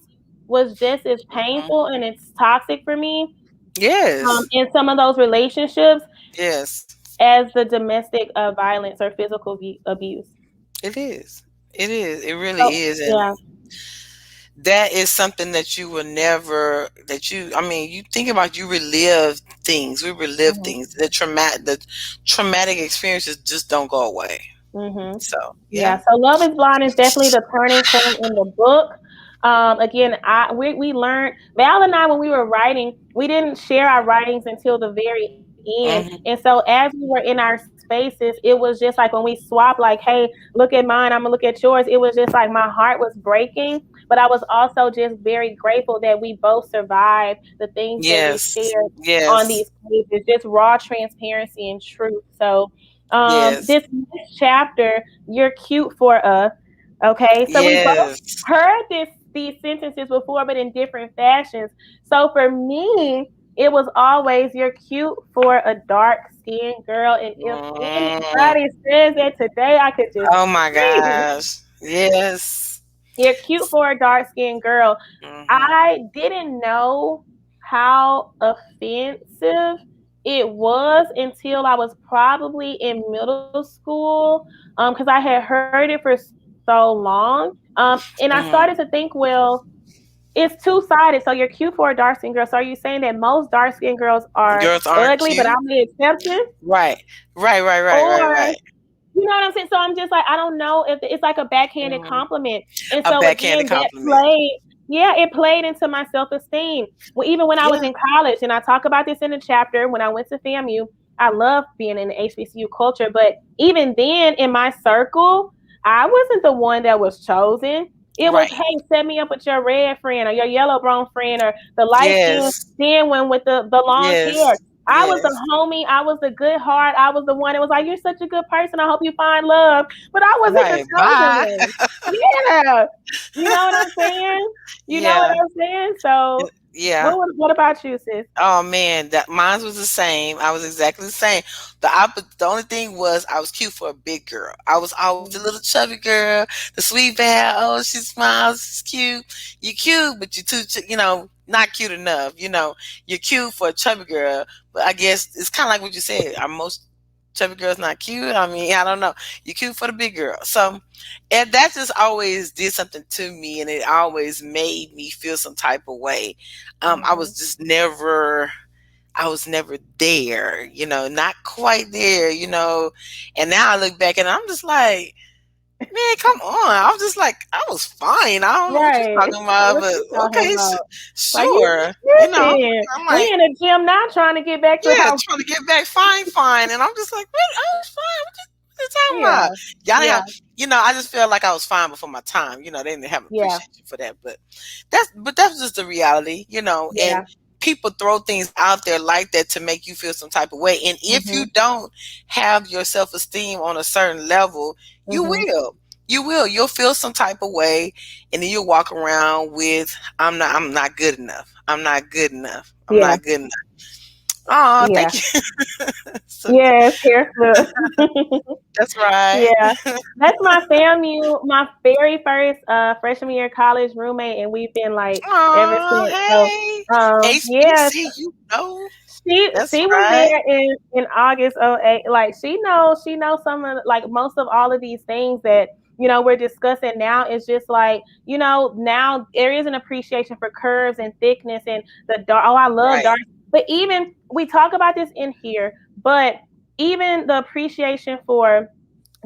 was just as Hmm. painful and it's toxic for me Yes. in some of those relationships Yes. as the domestic violence or physical abuse. It is. It is. It really So is. And yeah, that is something that you will never, that you, I mean, you think about, you relive things. We relive hmm things. The traumatic experiences just don't go away. hmm So, yeah. yeah. So Love is Blind is definitely the turning point in the book. Again, we learned Val and I when we were writing, we didn't share our writings until the very end, and Hmm. so as we were in our spaces, it was just like when we swapped, like, hey, look at mine, I'm gonna look at yours. It was just like my heart was breaking, but I was also just very grateful that we both survived the things that we Yes. shared on Yes. these pages, just raw transparency and truth. So, Yes. this next chapter, you're cute for us. Okay, so we both Yes. heard these sentences before, but in different fashions. So for me, it was always you're cute for a dark skinned girl. And if Mm. anybody says that today, I could just Oh my scream. gosh. Yes. You're cute for a dark skinned girl. Hmm. I didn't know how offensive it was until I was probably in middle school, because I had heard it for so long. And I started to Hmm. think, well, it's two sided. So you're cute for a dark skinned girl. So are you saying that most dark skinned girls are Girls aren't ugly, but cute. I'm the exception? Right. Right. Right. Right. Right. Or Right. You know what I'm saying? So I'm just like, I don't know if it's like a backhanded Mhm. compliment. And A so backhanded again, that compliment. played, yeah, it played into my self-esteem. Well, even when I was Yeah. in college, and I talk about this in the chapter, when I went to FAMU, I loved being in the HBCU culture. But even then in my circle, I wasn't the one that was chosen. It was, Right. hey, set me up with your red friend or your yellow brown friend or the light skinned Yes. thin one with the long hair. Yes. I was the Yes. homie. I was the good heart. I was the one that was like, "You're such a good person. I hope you find love." But I wasn't the Right. chosen Bye. one. Yeah, you know what I'm saying. You know what Yeah. I'm saying. So, Yeah. what about you, sis? Oh man, that mine was the same. I was exactly the same. The only thing was I was cute for a big girl. I was always the little chubby girl, the sweet bear. Oh, she smiles, she's cute. You cute, but you're too, not cute enough. You're cute for a chubby girl, but I guess it's kind of like what you said. Are most chubby girls not cute? I mean, I don't know. You're cute for the big girl, so and that just always did something to me, and it always made me feel some type of way. I Mm-hmm. was just never I was never there, not quite there, And now I look back and I'm just like, man, come on. I was just like, I was fine. I don't know what you're Right. talking about, What but you talking okay, about? Like you sure. tripping. I'm We like, in the gym now trying to get back to yeah, how. trying to get back fine, fine. And I'm just like, what? I was fine. What you talking Yeah. about? Y'all didn't Yeah. have, I just felt like I was fine before my time. They didn't have Yeah. appreciation for that. But that's just the reality, and Yeah. people throw things out there like that to make you feel some type of way. And if you Mhm. don't have your self esteem on a certain level, you Mhm. will. You will. You'll feel some type of way, and then you'll walk around with I'm not good enough. I'm not good enough. I'm Yeah. not good enough. Oh, Yeah. thank you. So Yes. Hair flip. that's right. Yeah. That's my FAMU, my very first freshman year college roommate, and we've been like ever Oh, since. So, hey. yeah, HBC, That's she was right. there in August '08. Like she knows some of like most of all of these things that we're discussing now. Is just like now there is an appreciation for curves and thickness and the dark. Oh, I love Right. dark. But even we talk about this in here, but even the appreciation for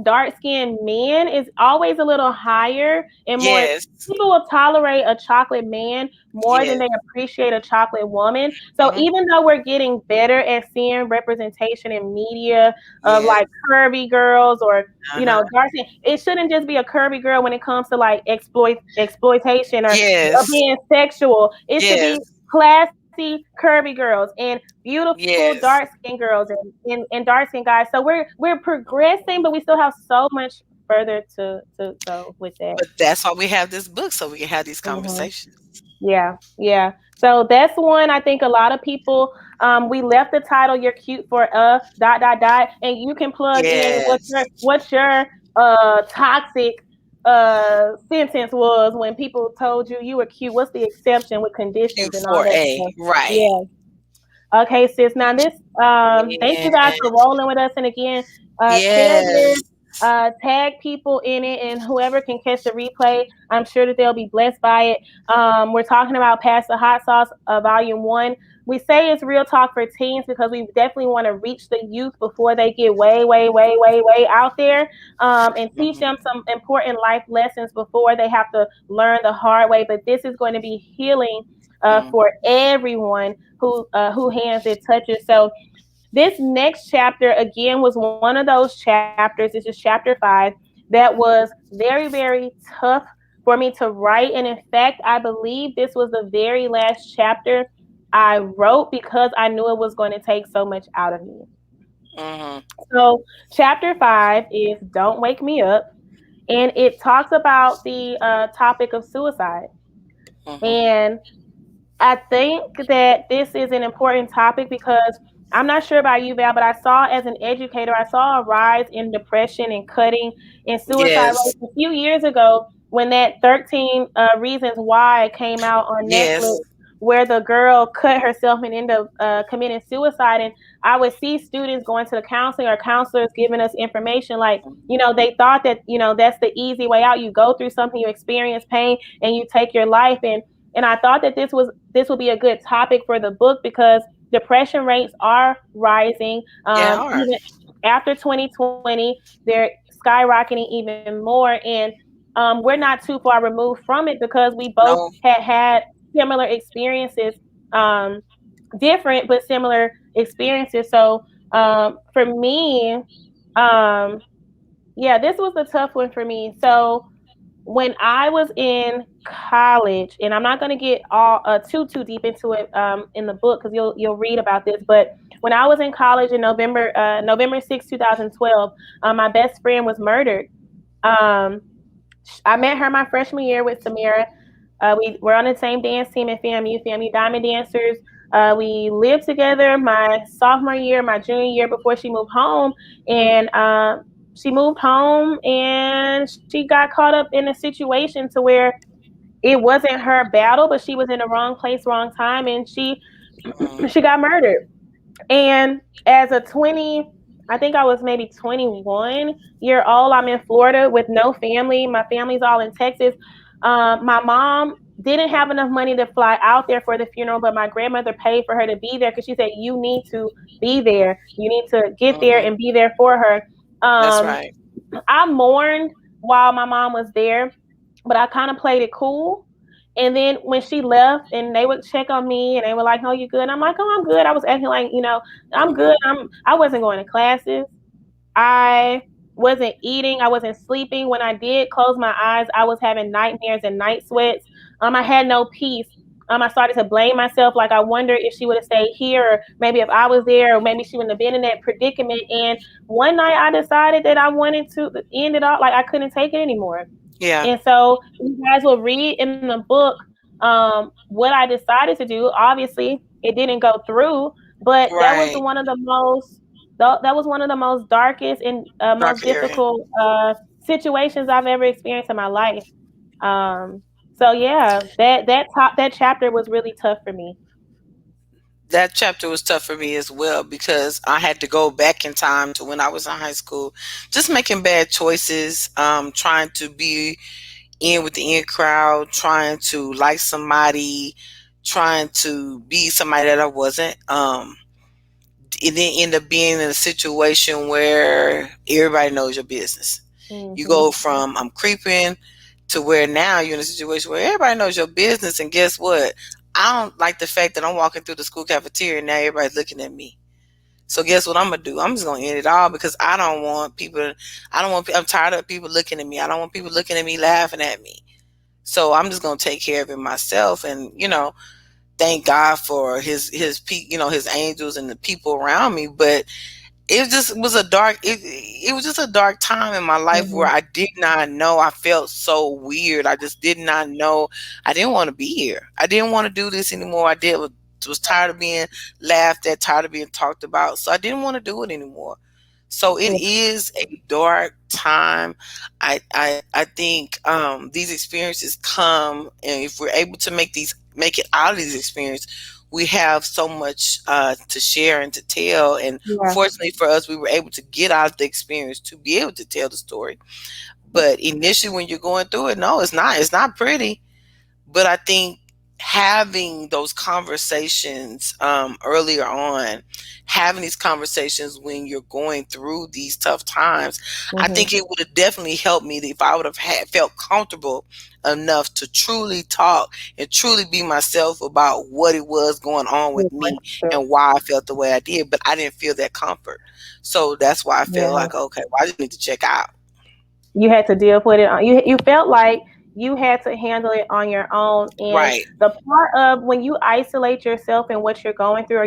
dark skinned men is always a little higher and more. Yes. People will tolerate a chocolate man more than Yes. they appreciate a chocolate woman. So Hmm. even though we're getting better at seeing representation in media of Yes. like curvy girls or Uh-huh. dark skin, it shouldn't just be a curvy girl when it comes to like exploitation or Yes. being sexual. It should be Yes. classy curvy girls and beautiful dark Yes. skinned girls and dark skinned guys. So we're progressing, but we still have so much further to go with that. But that's why we have this book, so we can have these Hmm. conversations. Yeah, yeah. So that's one I think a lot of people. We left the title "You're cute for dot dot dot," and you can plug in Yes. what's your toxic sentence was when people told you you were cute. What's the exception with conditions and all that Q4A. stuff? Right. Yeah. Okay, sis. Now this, thank you guys Yeah. for rolling with us. And again, share this, Yes. tag people in it, and whoever can catch the replay, I'm sure that they'll be blessed by it. We're talking about Pass the Hot Sauce, Volume 1. We say it's real talk for teens because we definitely want to reach the youth before they get way, way, way, way, way out there, and teach Hmm. them some important life lessons before they have to learn the hard way. But this is going to be healing for everyone who hands it touches. So this next chapter again was one of those chapters. This is chapter 5 that was very very tough for me to write, and in fact, I believe this was the very last chapter I wrote because I knew it was going to take so much out of me. Hmm. So chapter 5 is "Don't Wake Me Up," and it talks about the topic of suicide. Hmm. And I think that this is an important topic because I'm not sure about you, Val, but I saw as an educator, I saw a rise in depression and cutting in suicide Yes. rates a few years ago when that 13 Reasons Why came out on Netflix, Yes. where the girl cut herself and ended up committing suicide. And I would see students going to the counseling or counselors giving us information like, they thought that, that's the easy way out. You go through something, you experience pain, and you take your life. And I thought that this would be a good topic for the book because depression rates are rising. Yeah. All right. after 2020, they're skyrocketing even more. And we're not too far removed from it because we both No. had similar experiences, um, different but similar experiences. So for me, um, yeah, this was a tough one for me. So when I was in college, and I'm not going to get all too deep into it in the book because you'll read about this. But when I was in college in November 6, 2012, my best friend was murdered. Um, I met her my freshman year with Samira. We were on the same dance team at FAMU Diamond Dancers. We lived together my sophomore year, my junior year before she moved home. And she moved home and she got caught up in a situation to where it wasn't her battle, but she was in the wrong place, wrong time, and Mm, she got murdered. And as a 20, I think I was maybe 21-year old, I'm in Florida with no family. My family's all in Texas. My mom didn't have enough money to fly out there for the funeral, but my grandmother paid for her to be there because she said, "You need to be there. You need to get there mhm. and be there for her." That's Um, right. I mourned while my mom was there, but I kind of played it cool. And then when she left and they would check on me and they were like, "Oh, you good?" I'm like, "Oh, I'm good." I was acting like, I'm good. I wasn't going to classes. I wasn't eating. I wasn't sleeping. When I did close my eyes, I was having nightmares and night sweats. I had no peace. I started to blame myself. Like, I wonder if she would have stayed here, or maybe if I was there, or maybe she wouldn't have been in that predicament. And one night I decided that I wanted to end it all. Like, I couldn't take it anymore. Yeah. And so you guys will read in the book what I decided to do. Obviously, it didn't go through, but Right. that was one of the most darkest and most Darker area. difficult situations I've ever experienced in my life. Um, so yeah, that chapter was really tough for me. That chapter was tough for me as well because I had to go back in time to when I was in high school, just making bad choices, trying to be in with the in crowd, trying to like somebody, trying to be somebody that I wasn't. It didn't end up being in a situation where everybody knows your business. You Hmm. go from I'm creeping to where now you're in a situation where everybody knows your business, and guess what? I don't like the fact that I'm walking through the school cafeteria and now everybody's looking at me. So guess what I'm gonna do? I'm just gonna end it all because I don't want people. I don't want. I'm tired of people looking at me. I don't want people looking at me, laughing at me. So I'm just gonna take care of it myself, and thank God for his angels and the people around me. But it just was a dark. It was just a dark time in my life where Hmm. I did not know. I felt so weird. I just did not know. I didn't want to be here. I didn't want to do this anymore. I did was tired of being laughed at, tired of being talked about. So I didn't want to do it anymore. So it Yeah. is a dark time. I think these experiences come, and if we're able to make it out of these experiences, we have so much to share and to tell. And Yeah. fortunately for us, we were able to get out of the experience to be able to tell the story. But initially, when you're going through it, no, it's not. It's not pretty. But I think having those conversations earlier on, having these conversations when you're going through these tough times, I Hmm. think it would have definitely helped me if I would have felt comfortable enough to truly talk and truly be myself about what it was going on with me and why I felt the way I did. But I didn't feel that comfort. So that's why I felt Yeah. like, okay, well, I just need to check out. You had to deal with it. You felt like you had to handle it on your own. And Right, the part of when you isolate yourself and what you're going through,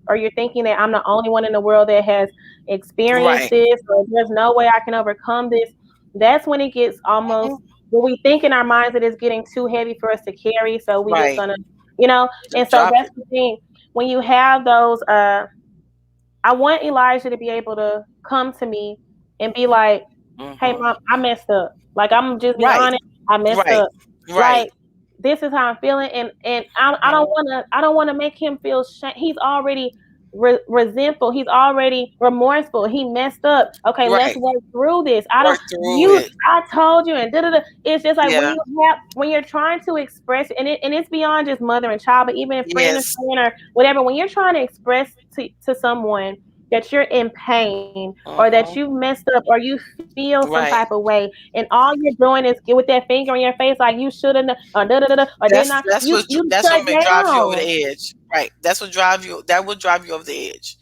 or you're thinking that I'm the only one in the world that has experienced right. this, or there's no way I can overcome this. That's when it gets almost, Mhm. when we think in our minds that it's getting too heavy for us to carry. So we just Right. gonna, you know. And Just so drop that's it. the thing. When you have those, I want Elijah to be able to come to me and be like, "Hey, Hmm. mom, I messed up. Like, I'm just be Right. honest, I messed Right. up. Right. Like, this is how I'm feeling." And Mhm. I don't wanna make him feel shame. He's already resentful. He's already remorseful. He messed up. Okay, let's Right. work through this. Work through it. I told you, and da da da. It's just like Yeah. when you're trying to express it, and it's beyond just mother and child, but even a friend and Yes. friend or whatever. When you're trying to express to someone that you're in pain or that you Mm-hmm. messed up or you feel some type of Right. way, and all you're doing is get with that finger on your face like you shouldn't, or da da da da, or did not, you That's what shut may drive you over down. the edge. Right. That's what drive you. That will drive you over the edge.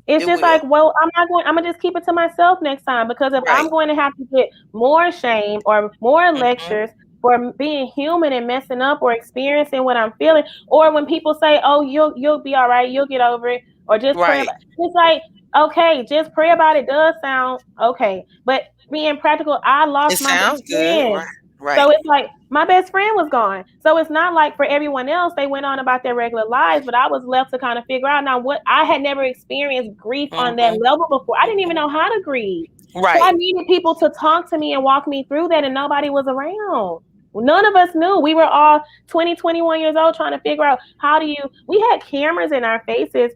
It's It just like, will. well, I'm not going. I'm gonna just keep it to myself next time, because if I'm Right. going to have to get more shame or more Mm-hmm. lectures for being human and messing up or experiencing what I'm feeling, or when people say, "Oh, you'll be all right, you'll get over it," or just pray Right. about. It's like, okay, just pray about it does sound okay, but being practical, I It lost my sounds best good. Right. friend. So Right. it's like my best friend was gone. So it's not like for everyone else, they went on about their regular lives, but I was left to kind of figure out now what I had never experienced grief on that Mm-hmm. level before. I didn't even Mm-hmm. know how to grieve. So I Right. needed people to talk to me and walk me through that, and nobody was around. None of us knew. We were all 20, 21 years old trying to figure out how do you. We had cameras in our faces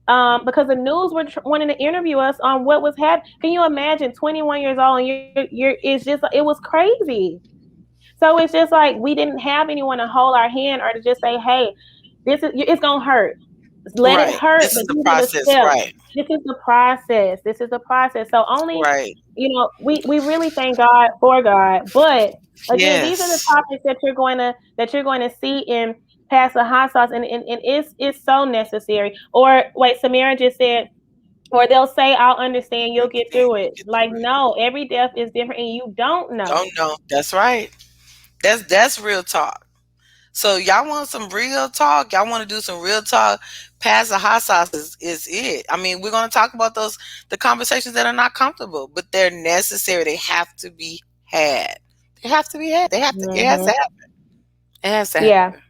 because the news were wanting to interview us on what was happening. Can you imagine 21 years old and you're it's just it was crazy. So it's just like we didn't have anyone to hold our hand or to just say, "Hey, this is it's gonna hurt. Let it Right. hurt, This but is the these are the process. steps. Right. This is the process. This is the process." So only, Right. we really thank God for God. But again, these are the Yes. topics that you're going to see in Pastor Hot Sauce, and it's so necessary. Or wait, Samira just said, or they'll say, "I'll understand. You'll get Then through you it." get Like, through it. no, every death is different, and you don't Don't know. know. That's right. That's real talk. So y'all want some real talk? Y'all want to do some real talk? Pass the hot sauce is it. I mean, we're gonna talk about the conversations that are not comfortable, but they're necessary. They have to be had. They have to be had. They have to. It has to Hmm. happen. It has to Yeah. happen.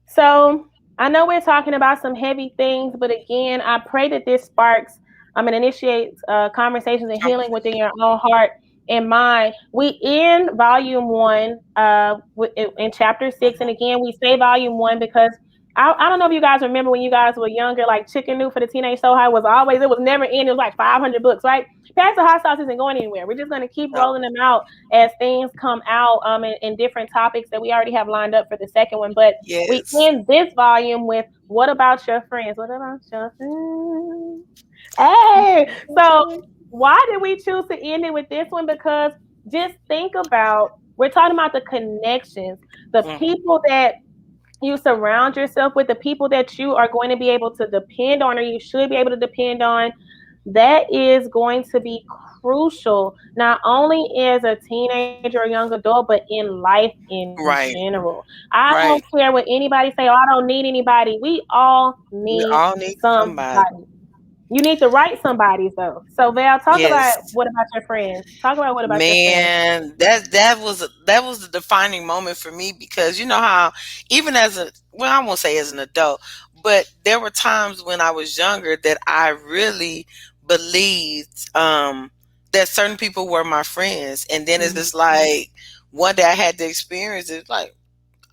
So I know we're talking about some heavy things, but again, I pray that this sparks and initiates conversations and healing within your own heart and mind. We end volume one in chapter six, and Mhm. again, we say volume one because I don't know if you guys remember when you guys were younger, like Chicken New for the Teenage Soul High it was never ending. It was like 500 books, right? Pastor Hot Sauce isn't going anywhere. We're just going to keep No. rolling them out as things come out in different topics that we already have lined up for the second one. But we Yes. end this volume with "What about your friends? What about your friends?" Hey, so why did we choose to end it with this one? Because just think about, we're talking about the connections, the Hmm. people that you surround yourself with, the people that you are going to be able to depend on, or you should be able to depend on. That is going to be crucial, not only as a teenager or young adult, but in life in Right. general. I don't Right. care what anybody say, "Oh, I don't need anybody." We all We need all need somebody. somebody. You need the right somebodies though. So Val, talk about Yes. what about your friends. Talk about what about your friends. Man, that was a defining moment for me because you know how even as a well, I won't say as an adult, but there were times when I was younger that I really believed that certain people were my friends, and then it's Mhm. just like one day I had the experience. It's like,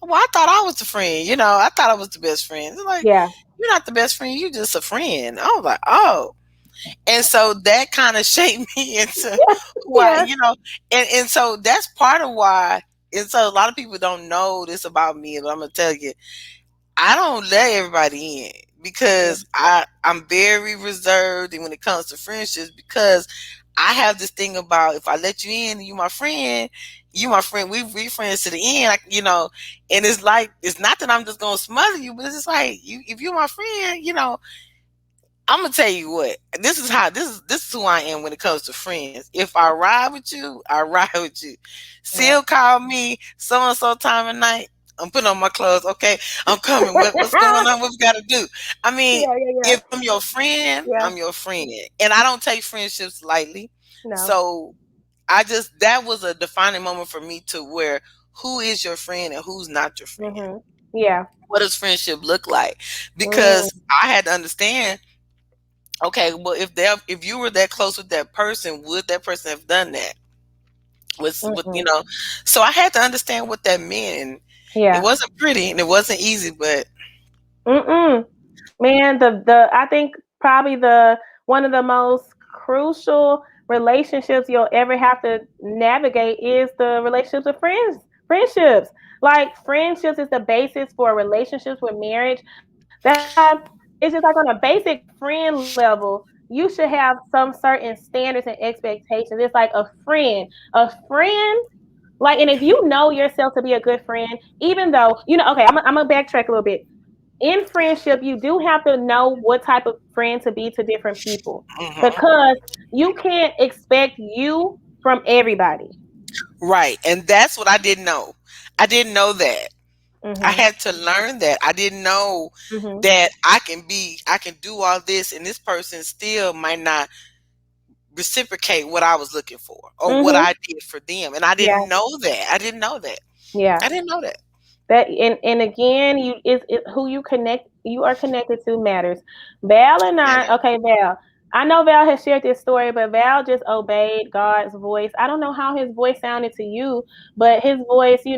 well, I thought I was the friend, I thought I was the best friend. It's like Yeah. you're not the best friend, you're just a friend. I was like, oh. And so that kind of shaped me into why, Yeah. and so that's part of why. And so a lot of people don't know this about me, but I'm gonna tell you, I don't let everybody in Yeah. because I'm very reserved and when it comes to friendships because I have this thing about if I let you in, you my friend. We friends to the end, And it's like it's not that I'm just gonna smother you, but it's just like you if you're my friend, I'm gonna tell you what. This is who I am when it comes to friends. If I ride with you, I ride with you. Yeah. Still call me so and so time of night. I'm putting on my clothes. Okay, I'm coming. What's going on? What we got to do? I mean, Yeah, yeah, yeah. if I'm your friend, Yeah. I'm your friend, and I don't take friendships lightly. No. So that was a defining moment for me to where who is your friend and who's not your friend. Mhm. Yeah. What does friendship look like? Mm. Because I had to understand. Okay, well, if you were that close with that person, would that person have done that? With Mm-mm. so I had to understand what that meant. And it Yeah. wasn't pretty and it wasn't easy, but Mm-mm. Man, the I think probably the one of the most crucial relationships you'll ever have to navigate is the relationships of friendships. Like friendships is the basis for relationships with marriage. That's why it's just like on a basic friend level, you should have some certain standards and expectations. It's like a friend, like, and if you know yourself to be a good friend, even though, okay, I'm gonna backtrack a little bit. In friendship, you do have to know what type of friend to be to different people, Hmm. because you can't expect you from everybody. Right. And that's what I didn't know. I didn't know that. I Mhm. had to learn that. I didn't know Mhm. that I can do all this and this person still might not reciprocate what I was looking for or what Mhm. I did for them. And I Yeah. didn't know that. I didn't know that. Yeah. I didn't know that. That, and again, who you are connected to matters. Val and Man, I, okay, Val. I know Val has shared this story, but Val just obeyed God's voice. I don't know how his voice sounded to you, but his voice, he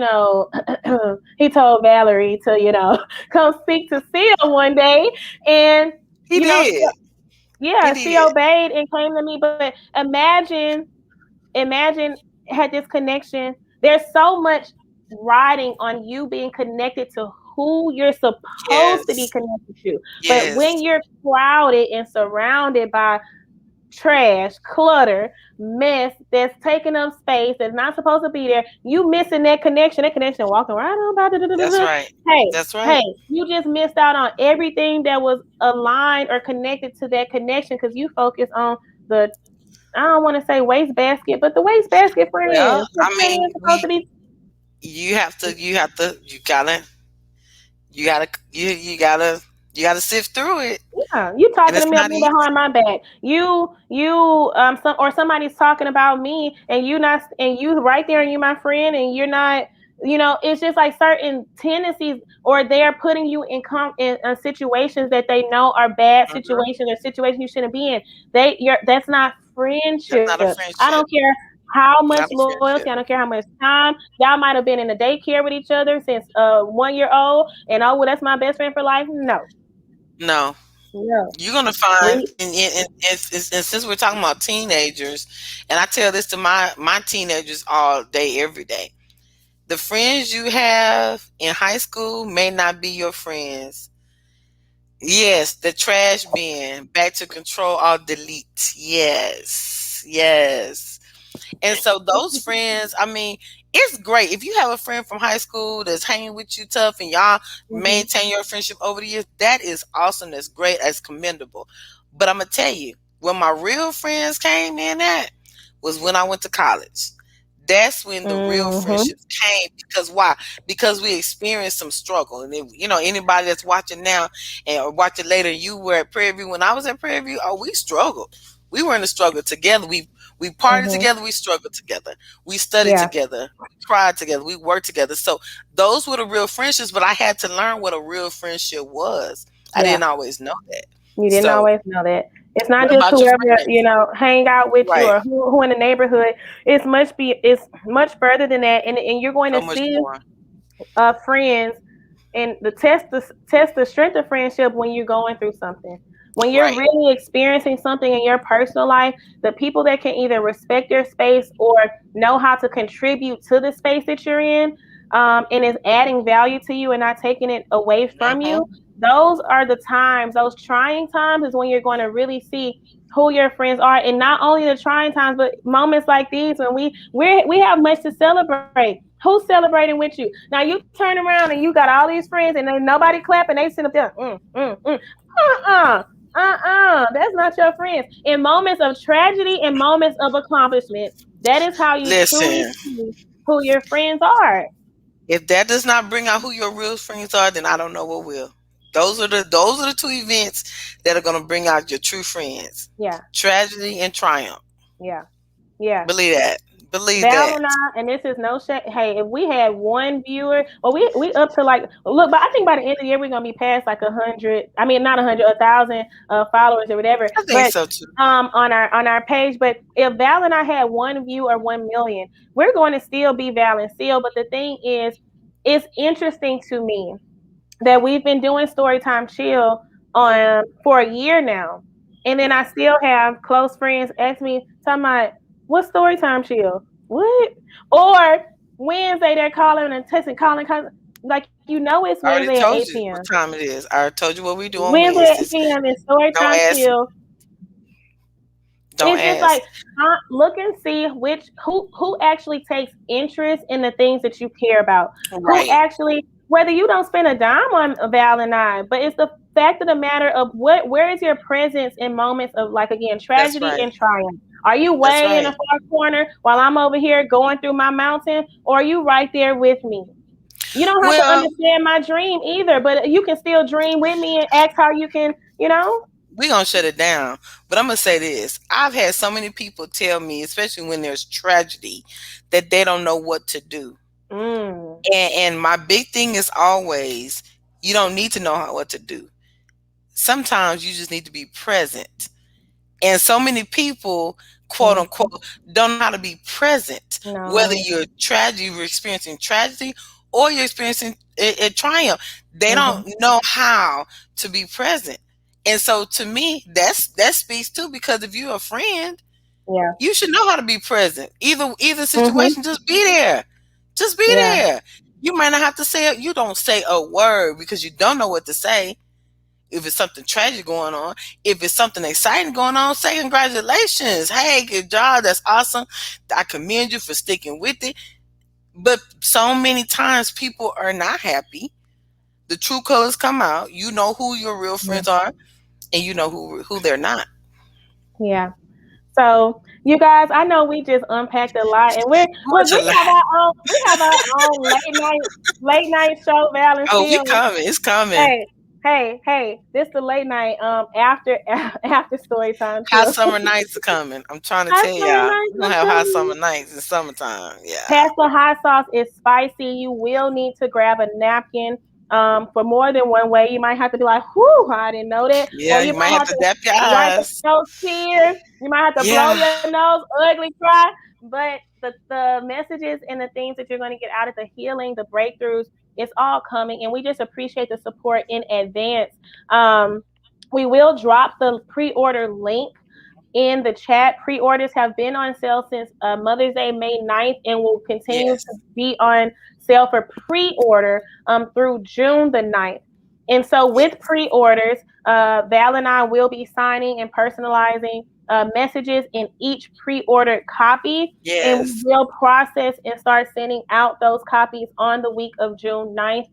told Valerie to, come speak to Seal one day, and he did. He yeah, she did. obeyed and came to me. But imagine had this connection. There's so much riding on you being connected to who you're supposed to be Yes. connected to. But when Yes. you're crowded and surrounded by trash, clutter, mess that's taking up space, that's not supposed to be there, you missing that connection. That connection walking right on by. That's right. Hey, That's right. hey, you just missed out on everything that was aligned or connected to that connection because you focus on the, I don't want to say wastebasket, but the wastebasket Well, friends. The I friend mean, is supposed to be, you gotta sift through it. yeah. You And talking to it's me not behind easy. my back. Somebody's talking about me, and you right there, and you my friend, and you're not. It's just like certain tendencies, or they're putting you in situations that they know are bad Mhm. situations or situations you shouldn't be in. That's not That's friendship. not a I friendship. don't care how much Not a loyalty. I friendship. don't care how much time y'all might have been in the daycare with each other since 1 year old, and oh, well, that's my best friend for life. No, No. no. You're gonna find, We and since we're talking about teenagers, and I tell this to my teenagers all day, every day. The friends you have in high school may not be your friends. Yes, the trash bin, back to control or delete. Yes, yes. And so those friends, I mean, it's great if you have a friend from high school that's hanging with you tough and y'all Mhm. maintain your friendship over the years. That is awesome. That's great. That's commendable. But I'm gonna tell you, when my real friends came in, at was when I went to college. That's when the real Mhm. friendships came. Because why? Because we experienced some struggle. And if, anybody that's watching now and or watching later, you were at Prairie View. When I was at Prairie View, oh, we struggled. We were in the struggle together. We partied Mhm. together. We struggled together. We studied Yeah. together. We cried together. We worked together. So those were the real friendships. But I had to learn what a real friendship was. I Yeah. didn't always know that. You didn't So always know that. It's not what just about your whoever, friends? hang out with you, Right. or who in the neighborhood. It's much further than that, and you're going So to much see more. friends, and the strength of friendship when you're going through something. When you're Right. really experiencing something in your personal life, the people that can either respect your space or know how to contribute to the space that you're in, and is adding value to you and not taking it away from Hmm. you, those are the times, those trying times is when you're going to really see who your friends are. And not only the trying times, but moments like these when we have much to celebrate. Who's celebrating with you? Now you turn around and you got all these friends and then nobody clapping. They sit up there. Uh-uh. That's not your friends. In moments of tragedy and moments of accomplishment, that is how you truly Listen, see who your friends are. if that does not bring out who your real friends are, then I don't know what will. Those are the two events that are going to bring out your true friends: Yeah, tragedy and triumph. yeah, yeah. Believe that. Believe Val that. and I, and this is no shade. Hey, if we had one viewer, well, we up to like, look, but I think by the end of the year we're gonna be past like 100. I mean, not 100, 1,000 followers or whatever. I think But so too. on our page. But if Val and I had one view or 1 million, we're going to still be Val and Seal. But the thing is, it's interesting to me that we've been doing Storytime Chill on for a year now, and then I still have close friends ask me, talking about, what's Storytime Chill? What? Or Wednesday they're calling and texting, calling. Like, you know it's I already Wednesday at told 8 you what p.m. time it is. I already told you what we do on Wednesday at Wednesdays. 8 p.m. is Don't Storytime ask. Chill. Don't It's just ask. like, look and see who actually takes interest in the things that you care about. Who Right. actually, whether you don't spend a dime on Val and I, but it's the fact of the matter of where is your presence in moments of, like, again, That's tragedy right. and triumph. Are you That's way in a right. far corner while I'm over here going through my mountain, or are you right there with me? You don't have to Well, understand my dream either, but you can still dream with me and ask how you can, you know? we gonna shut it down. But I'm gonna say this. I've had so many people tell me, especially when there's tragedy, that they don't know what to do. Mm, And my big thing is always, you don't need to know what to do. Sometimes you just need to be present. And so many people, quote mhm. unquote, don't know how to be present. Whether No. you're experiencing tragedy or you're experiencing a triumph, they don't Mhm. know how to be present. And so to me, that speaks too, because if you're a friend, Yeah. you should know how to be present. Either Mhm. situation, just be there. Just be Yeah. there. You might not have to say it. You don't say a word because you don't know what to say. If it's something tragic going on, if it's something exciting going on, say congratulations. Hey, good job. That's awesome. I commend you for sticking with it. But so many times people are not happy. The true colors come out. You know who your real Yeah. friends are, and you know who they're not. Yeah. So, you guys, I know we just unpacked a lot, and we're look, Much a lot. we have our own late night show, Val and Oh, we Seal. coming. It's coming. Hey, hey, this the late night after after story time Hot chill. summer nights are coming. I'm trying to Hot tell summer y'all. nights We're gonna are have hot summer coming. nights in summertime. Yeah. Pasta hot sauce is spicy. You will need to grab a napkin. For more than one way, you might have to be like, "Whew, I didn't know that," or Yeah, you you might might have have to to dap your wipe eyes. those tears. You might have to blow Yeah. your nose, ugly cry. But the messages and the things that you're going to get out of the healing, the breakthroughs, it's all coming, and we just appreciate the support in advance. Um, we will drop the pre-order link in the chat. Pre-orders have been on sale since Mother's Day, May 9th, and will continue to Yes. be on sale for pre-order through June the 9th. And so with Yes. pre-orders, Val and I will be signing and personalizing messages in each pre-ordered copy, and we Yes. will process and start sending out those copies on the week of June 9th.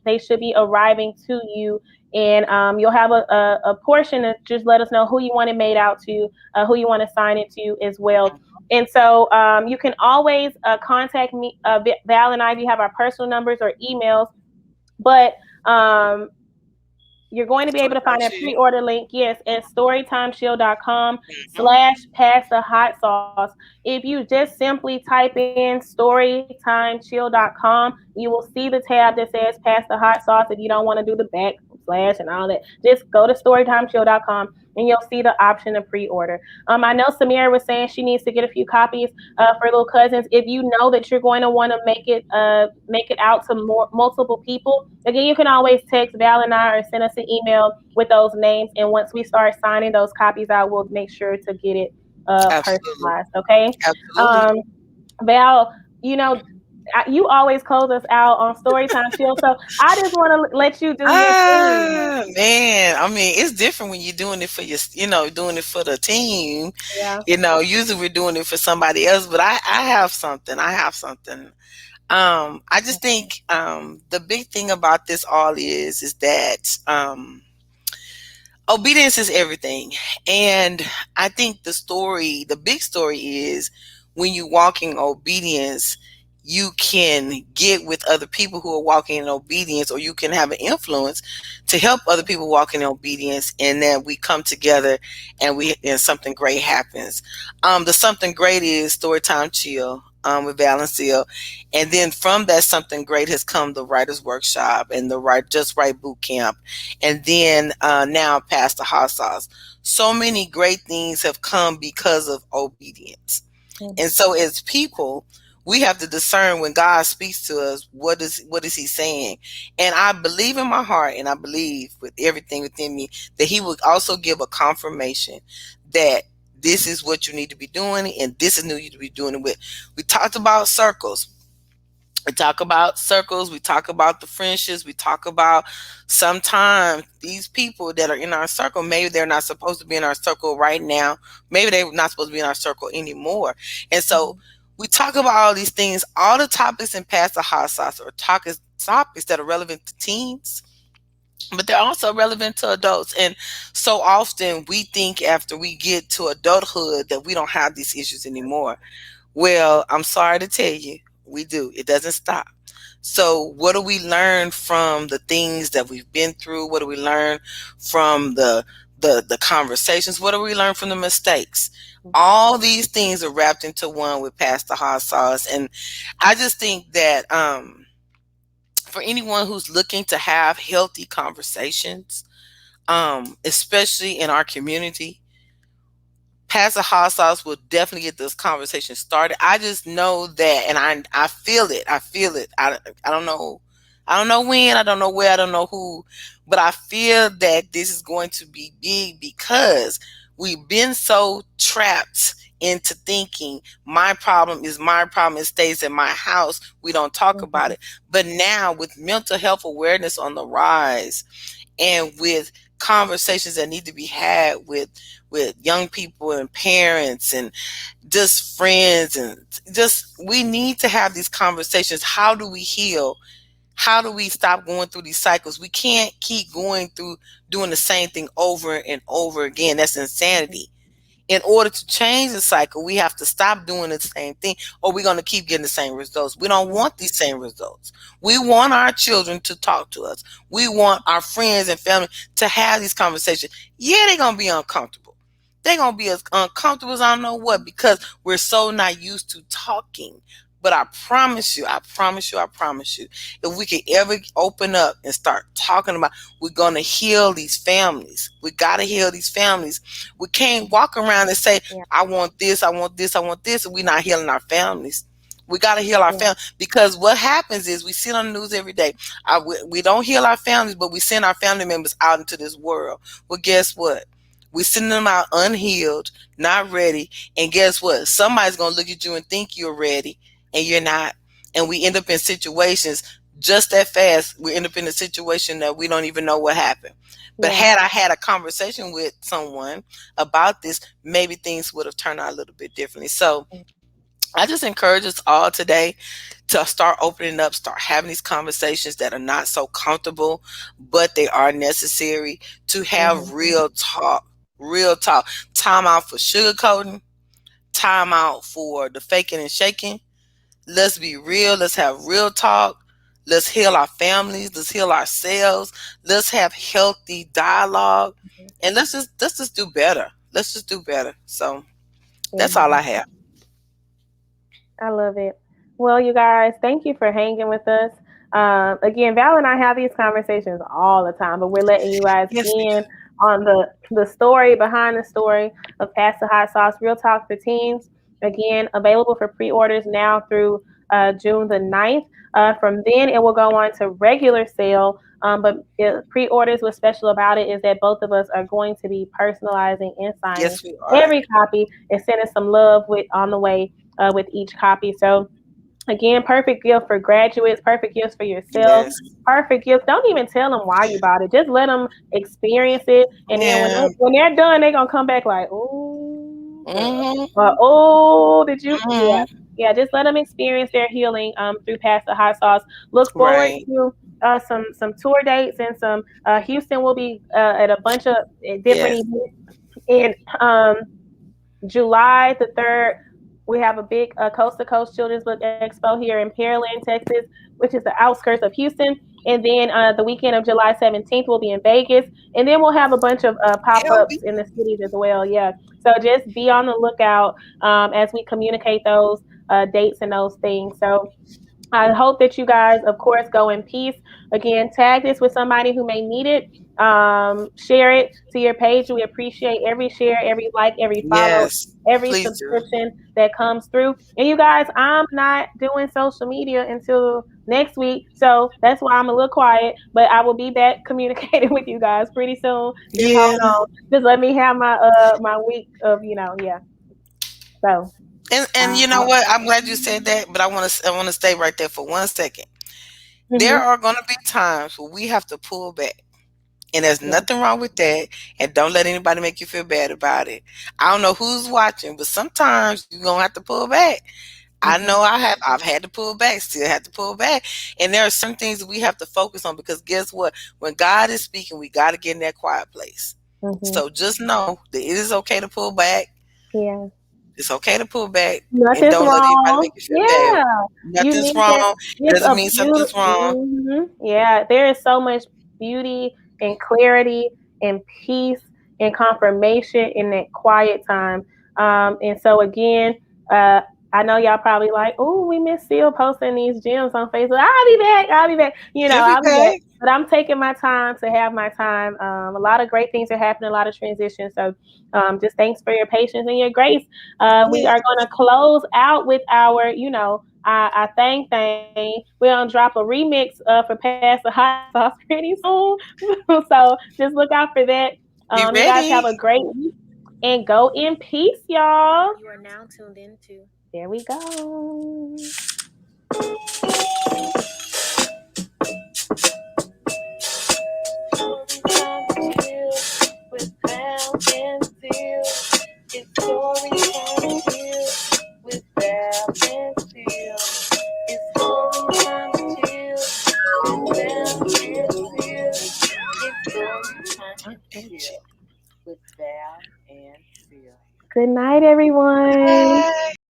They should be arriving to you, and you'll have a portion to just let us know who you want it made out to, who you want to sign it to as well. And so you can always contact me, Val and I, if you have our personal numbers or emails. But um, you're going to be able to Storytime find that Shield. pre-order link, yes, at storytimeshield.com Mhm. slash pass the hot sauce. If you just simply type in storytimeshield.com, you will see the tab that says pass the hot sauce. If you don't want to do the backslash and all that, just go to storytimeshield.com and you'll see the option of pre-order. I know Samira was saying she needs to get a few copies for little cousins. If you know that you're going to want to make it out to multiple people, again, you can always text Val and I or send us an email with those names. And once we start signing those copies out, we'll make sure to get it Absolutely. personalized. Okay. Absolutely. Um, Val, you know, you always close us out on Storytime Chill. So I just want to let you do your thing. Man, I mean, it's different when you're doing it for doing it for the team. Yeah. Usually we're doing it for somebody else, but I have something. I have something. I just think the big thing about this all is that obedience is everything. And I think the big story is when you walk in obedience, you can get with other people who are walking in obedience, or you can have an influence to help other people walk in obedience, and then we come together and something great happens. The something great is Storytime Chill with Valencia. And then from that something great has come the writers workshop and the just right boot camp, and then now Pastor Hot Sauce. So many great things have come because of obedience. And Mhm. so as people, we have to discern when God speaks to us, what is he saying? And I believe in my heart, and I believe with everything within me, that he will also give a confirmation that this is what you need to be doing, and this is who you need to be doing it with. We talked about circles. We talk about circles, we talk about the friendships, we talk about sometimes these people that are in our circle, maybe they're not supposed to be in our circle right now. Maybe they're not supposed to be in our circle anymore. And so Mhm. we talk about all these things, all the topics in Pass the Hot Sauce or topics that are relevant to teens, but they're also relevant to adults. And so often we think after we get to adulthood that we don't have these issues anymore. Well, I'm sorry to tell you, we do. It doesn't stop. So, what do we learn from the things that we've been through? What do we learn from the conversations? What do we learn from the mistakes? All these things are wrapped into one with Pastor Hot Sauce, and I just think that for anyone who's looking to have healthy conversations, especially in our community, Pastor Hot Sauce will definitely get this conversation started. I just know that, and I feel it. I feel it. I don't know. I don't know when. I don't know where. I don't know who. But I feel that this is going to be big because we've been so trapped into thinking my problem is my problem. It stays in my house. We don't talk about Mhm. it. But now with mental health awareness on the rise, and with conversations that need to be had with young people and parents and just friends, and just we need to have these conversations. How do we heal? How do we stop going through these cycles? We can't keep going through doing the same thing over and over again. That's insanity. In order to change the cycle, we have to stop doing the same thing, or we're going to keep getting the same results. We don't want these same results. We want our children to talk to us. We want our friends and family to have these conversations. Yeah, they're going to be uncomfortable. They're going to be as uncomfortable as I don't know what, because we're so not used to talking. But I promise you, I promise you, I promise you, if we could ever open up and start talking about, we're going to heal these families. We got to heal these families. We can't walk around and say, Yeah. I want this, I want this, I want this, and we're not healing our families. We got to heal our Yeah. family, because what happens is we see it on the news every day. We don't heal our families, but we send our family members out into this world. Well, guess what? We send them out unhealed, not ready, and guess what? Somebody's gonna look at you and think you're ready, and you're not. And we end up in situations just that fast. We end up in a situation that we don't even know what happened. But Yeah. had I had a conversation with someone about this, maybe things would have turned out a little bit differently. So I just encourage us all today to start opening up, start having these conversations that are not so comfortable, but they are necessary to have Mhm. real talk. Real talk. Time out for sugarcoating, time out for the faking and shaking. Let's be real. Let's have real talk. Let's heal our families. Let's heal ourselves. Let's have healthy dialogue, and let's just do better. Let's just do better. So that's Yeah. all I have. I love it. Well, you guys, thank you for hanging with us. Again, Val and I have these conversations all the time, but we're letting you guys Yes, we in do. on the story behind the story of Pass the Hot Sauce Real Talk for Teens. Again, available for pre-orders now through June the 9th. From then, it will go on to regular sale. But pre-orders, what's special about it is that both of us are going to be personalizing and signing Yes, we are. every copy and sending some love with on the way with each copy. So again, perfect gift for graduates, perfect gifts for yourself, Yes. perfect gift. Don't even tell them why you bought it. Just let them experience it, and then Yeah. when they're done, they're gonna come back like, oh, girl, Mm-hmm. oh, did you? Yeah. Mm-hmm. Yeah, just let them experience their healing through Past the Hot Sauce. Look forward Right. to some tour dates and some Houston will be at a bunch of different Yes. events in July the 3rd, we have a big Coast to Coast Children's Book Expo here in Pearland, Texas, which is the outskirts of Houston. And then the weekend of July 17th, we'll be in Vegas. And then we'll have a bunch of pop ups LB. in the cities as well. Yeah. So just be on the lookout as we communicate those dates and those things. So I hope that you guys, of course, go in peace. Again, tag this with somebody who may need it. Share it to your page. We appreciate every share, every like, every follow, Yes. every Please do. subscription that comes through. And you guys, I'm not doing social media until next week. So that's why I'm a little quiet, but I will be back communicating with you guys pretty soon. Just Yeah. hold on. Just let me have my week of, yeah. So And you know Wow. what? I'm glad you said that, but I want to stay right there for 1 second. There Mm-hmm. are going to be times where we have to pull back. And there's Yeah. nothing wrong with that. And don't let anybody make you feel bad about it. I don't know who's watching, but sometimes you're gonna have to pull back. I Mm-hmm. know I've had to pull back, still have to pull back. And there are some things that we have to focus on because guess what? When God is speaking, we gotta get in that quiet place. Mm-hmm. So just know that it is okay to pull back. Yeah. It's okay to pull back and Nothing's don't let anybody wrong. make you feel bad. Yeah. You Nothing's need that. wrong. It It's doesn't a mean something's wrong. beautiful. Yeah. There is so much beauty and clarity and peace and confirmation in that quiet time. And so again, uh, I know y'all probably like, oh, we miss Seal posting these gems on Facebook. I'll be back. I'll be back. She'll be I'll be back. back. But I'm taking my time to have my time. A lot of great things are happening, a lot of transitions. So just thanks for your patience and your grace. We Yeah. are going to close out with our, our thing. We're going to drop a remix for Pass the Hot Sauce pretty soon. So just look out for that. Be You guys ready. have a great week and go in peace, y'all. You are now tuned into There we go. Story Time to Chill with Val and Seal. It's Story Time to Chill with Val and Seal. It's Story Time to Chill with Val and Seal. It's Story Time to Chill with Val and Seal. Good night, everyone. Bye.